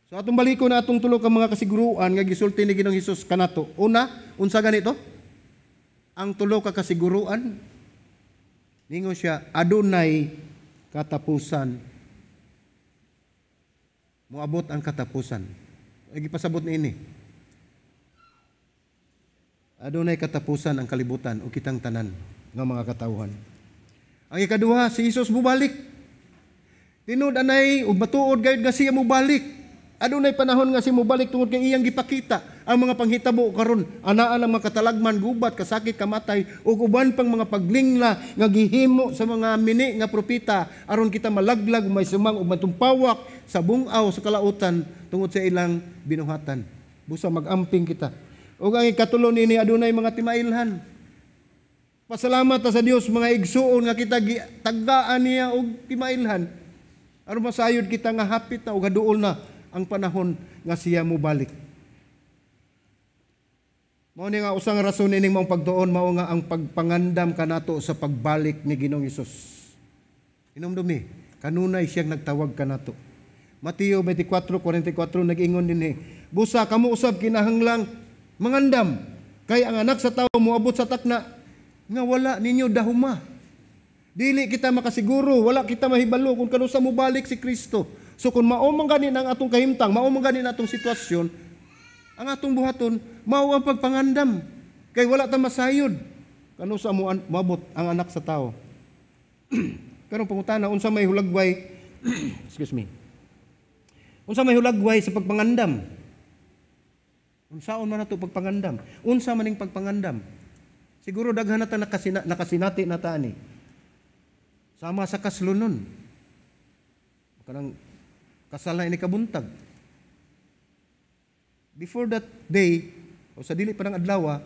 So atong balikon na atong tulo ka mga kasiguruan nga gisulti ni Ginoong Hesus kanato. Una, unsa ganito? Ang tulo ka kasiguruan ningon siya adunay katapusan. Moabot ang katapusan. Ay gipasabot niini. Adunay katapusan ang kalibutan o kitang tanan nga mga katawhan. Ang ikaduha, si Hesus mubalik. Tinud anay ug matuod gayud nga siya mubalik. Adunay panahon nga si mubalik tungod kay iyang gipakita ang mga panghitabo karon anaa ang mga katalagman, gubat, kasakit, kamatay ug uban pang mga paglingla nga gihimo sa mga mini nga propeta aron kita malaglag may sumang ug matumpawak sa bungaw sa kalautan tungod sa ilang binuhatan. Busa magamping kita. Ug ang ikatulo nini adunay mga timailhan. Pasalamat ta sa Dios mga igsuon nga kita tagaan niya og timailhan. Aron masayod kita nga hapit na ug haduol na ang panahon nga siya mubalik. Mao ni nga usang rason ining mong pagtuon mao nga ang pagpangandam kanato sa pagbalik ni Ginoong Hesus. Inumdumi, kanunay siyang nagtawag kanato. Mateo 24:44 nag-ingon dinhi, busa kamo usab kinahanglang mangandam kay ang anak sa tawo moabot sa takna nga wala ninyo dahuma. Dili kita makasiguro, wala kita mahibalo kung kano sa mubalik si Kristo. So kung mao man gani ang atong kahimtang, mao man gani atong sitwasyon, ang atong buhaton mao ang pagpangandam kay wala ta masayod kano sa moabot ang anak sa tao. Karon pangutana unsa may hulagway excuse me. Unsa may hulagway sa pagpangandam? Unsaon man nato pagpangandam? Unsa maning pagpangandam? Siguro daghan na ta nakasinati na ta ani. Sama sa kaslunon. Kanang kasal na ini kabuntag. Before that day, o sa dili pa ng adlaw,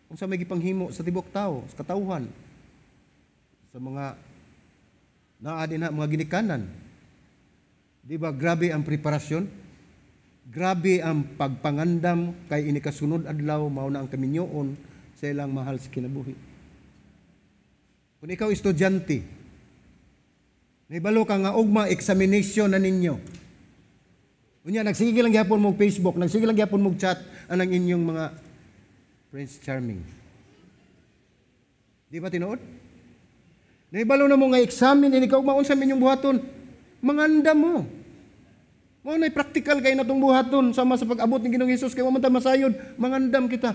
kung sa may gipanghimo sa tibok tao, sa katawhan, sa mga naadi na mga ginikanan. Di ba grabe ang preparasyon? Grabe ang pagpangandam kay ini kasunod adlaw mao na ang kaminyoon sa ilang mahal sa kinabuhi. Kung ikaw estudyante, nahibalo ka nga ugma examination na ninyo. Unya nagsige lang gyapon mo Facebook, nagsige lang gyapon mo chat anang inyong mga Prince Charming. Di ba tinuod? Nahibalo na mo nga examine ini ka ugma unsa inyong buhaton? Mangandam mo. Mo nay practical kay natong buhaton sama sa pag-abot ni Ginoong Hesus kay wa man ta masayod, mangandam kita.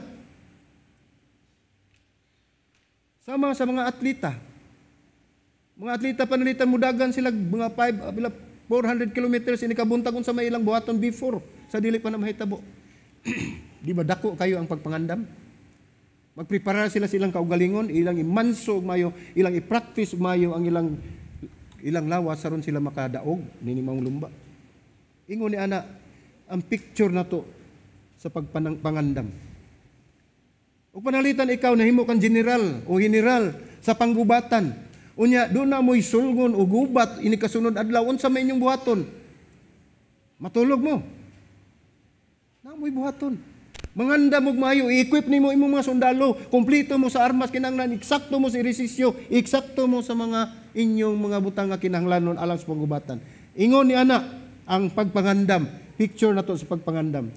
Sama sa mga atleta. Mga atleta panalitan mudagan sila mga 400 kilometers ini kabuntag unsa may ilang buhaton before sa dili pa na mahitabo. Di ba dako kayo ang pagpangandam? Magprepara sila silang kaugalingon, ilang imanso mayo, ilang i-practice mayo ang ilang lawas aron sila makadaog nini maong lumba. Ingon ni ana ang picture nato sa pagpangandam. Ug panalitan ikaw nahimo kang general o general sa panggubatan. Unya, doon na mo'y sulgon o gubat, ini kasunod adlaw, unsa may inyong buhaton? Matulog mo. Na mo'y buhaton. Manganda mo mayo, i-equip ni mo imong mga sundalo, kumplito mo sa armas, kinahanglan, eksakto mo sa ehersisyo, eksakto mo sa mga inyong mga butang nga kinahanglanon alang sa panggubatan. Ingon ni ana, ang pagpangandam, picture na to sa pagpangandam.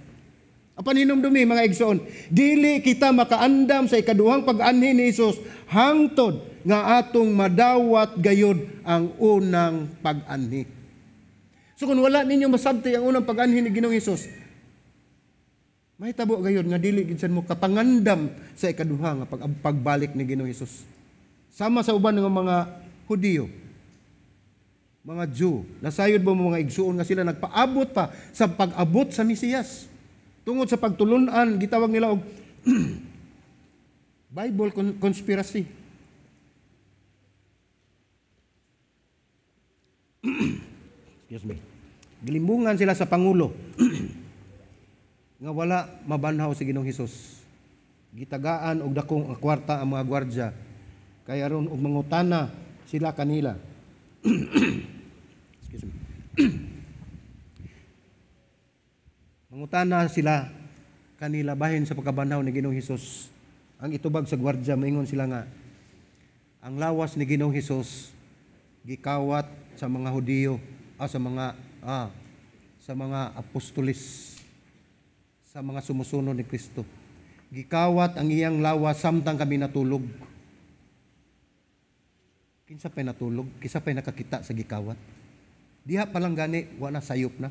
Apan hinumdumi mga igsoon, dili kita makaandam sa ikaduhang pag-anhi ni Hesus hangtod nga atong madawat gayud ang unang pag-anhi. So kung wala ninyo masabti ang unang pag-anhi ni Ginoong Hesus, Mahitabo gayon nga dili gid sad mo kapangandam sa ikaduha nga pagbalik ni Ginoong Hesus. Sama sa uban ng mga Hudiyo, mga Jew, nasayod mo mga igsuon nga sila nagpaabot pa sa pag-abot sa Mesiyas. Tungod sa pagtulunan, gitawag nila og Bible conspiracy. Excuse me. Gilimbungan sila sa Pangulo nga wala mabanhaw si Ginoong Hesus. Gitagaan og dakong kwarta ang mga gwardya kay aron og mangutana sila kanila. Excuse me. Mangutana sila kanila bahin sa pagkabanhaw ni Ginoong Hesus. Ang itubag sa gwardya moingon sila nga ang lawas ni Ginoong Hesus gikawat sa mga Hudiyo sa mga apostolis, sa mga sumusunod ni Kristo. Gikawat ang iyang lawas samtang kami natulog. Kinsa pa'y natulog? Kinsa pa'y nakakita sa gikawat? Diha palang gani, wala sayop na.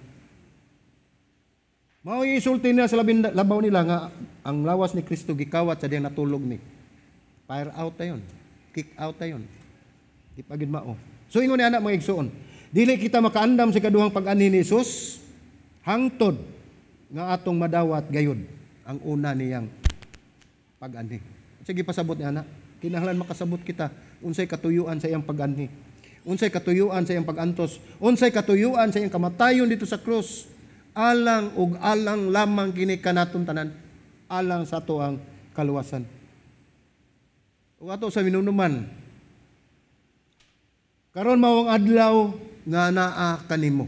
Mao isulti na sa labaw nila nga ang lawas ni Kristo gikawat sa diyang natulog ni. Fire out na yun. Kick out na yun. Di pa gid mao. So ingon ni anak mga igsuon, dili kita makaandam sa kaduhang pag-ani ni Hesus hangtod nga atong madawat gayud ang una niyang pag-ani. Sige pasabot ni anak, kinahanglan makasabot kita unsay katuyuan sa iyang pag-ani, unsay katuyuan sa iyang pag-antos, unsay katuyuan sa iyang kamatayon dito sa krus. Alang ug alang lamang kini kanaton tanan, alang sa ato ang kaluwasan. Ug ato sa minunuman, karon maong adlaw nga naa kanimo.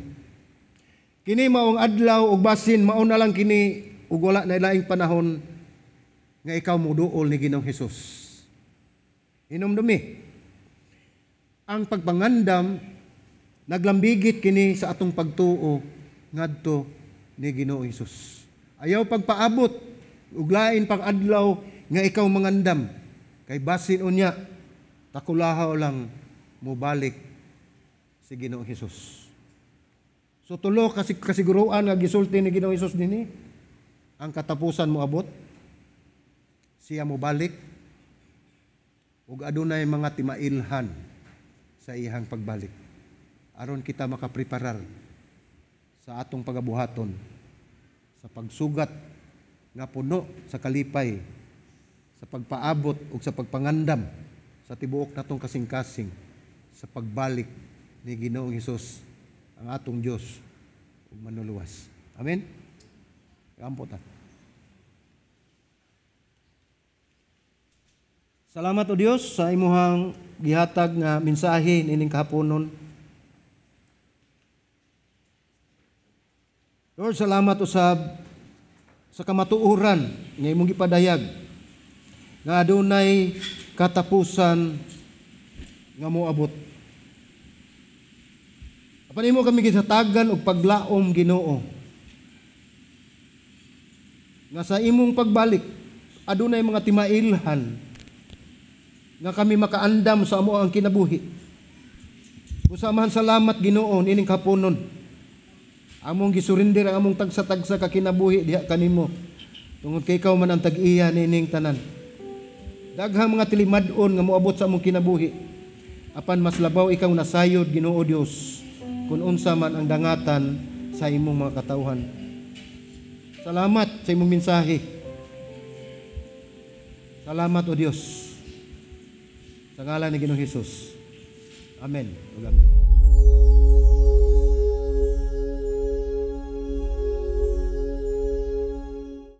Kini maong adlaw ug basin mao na lang kini ug wala na laing panahon nga ikaw moduol ni Ginoong Hesus. Hinumdumi. Ang pagpangandam naglambigit kini sa atong pagtuo ngadto ni Ginoong Hesus. Ayaw pagpaabot ug lain pang adlaw nga ikaw mangandam kay basin unya takulahaw lang mobalik si Ginoong Hesus. So tulo kasi kasiguruan nga gisulti ni Ginoong Hesus dinhi, ang katapusan mo abot, siya mobalik ug adunay mga timailhan sa iyang pagbalik. Aron kita makapreparar sa atong pagabuhaton sa pagsugat nga puno sa kalipay, sa pagpaabot ug sa pagpangandam sa tibuok natong kasing-kasing sa pagbalik ni Ginoong Hesus ang atong Dios ug manuluwas. Amen. Kampo ta. Salamat o Dios sa imuhang gihatag nga mensahe nining kahaponon. Lord, salamat usab sa kamatuoran nga imong gipadayag nga adunay katapusan nga moabot. Apan imo kami gihatagan og paglaom Ginoo nga sa imong pagbalik adunay mga timailhan nga kami makaandam sa amo ang kinabuhi. Usamahan salamat Ginoo nining kahaponon. Among gisurrender ang among tagsa-tagsa ka kinabuhi diha kanimo. Tungod kay ikaw man ang tag-iya nining tanan. Daghang mga tilimad-on nga moabot sa among kinabuhi. Apan mas labaw ikaw nasayod Ginoo Dios kun unsa man ang dangatan sa imong mga katawhan. Salamat sa imong mensahe. Salamat o Dios. Sa ngalan ni Ginoong Hesus. Amen. Amen.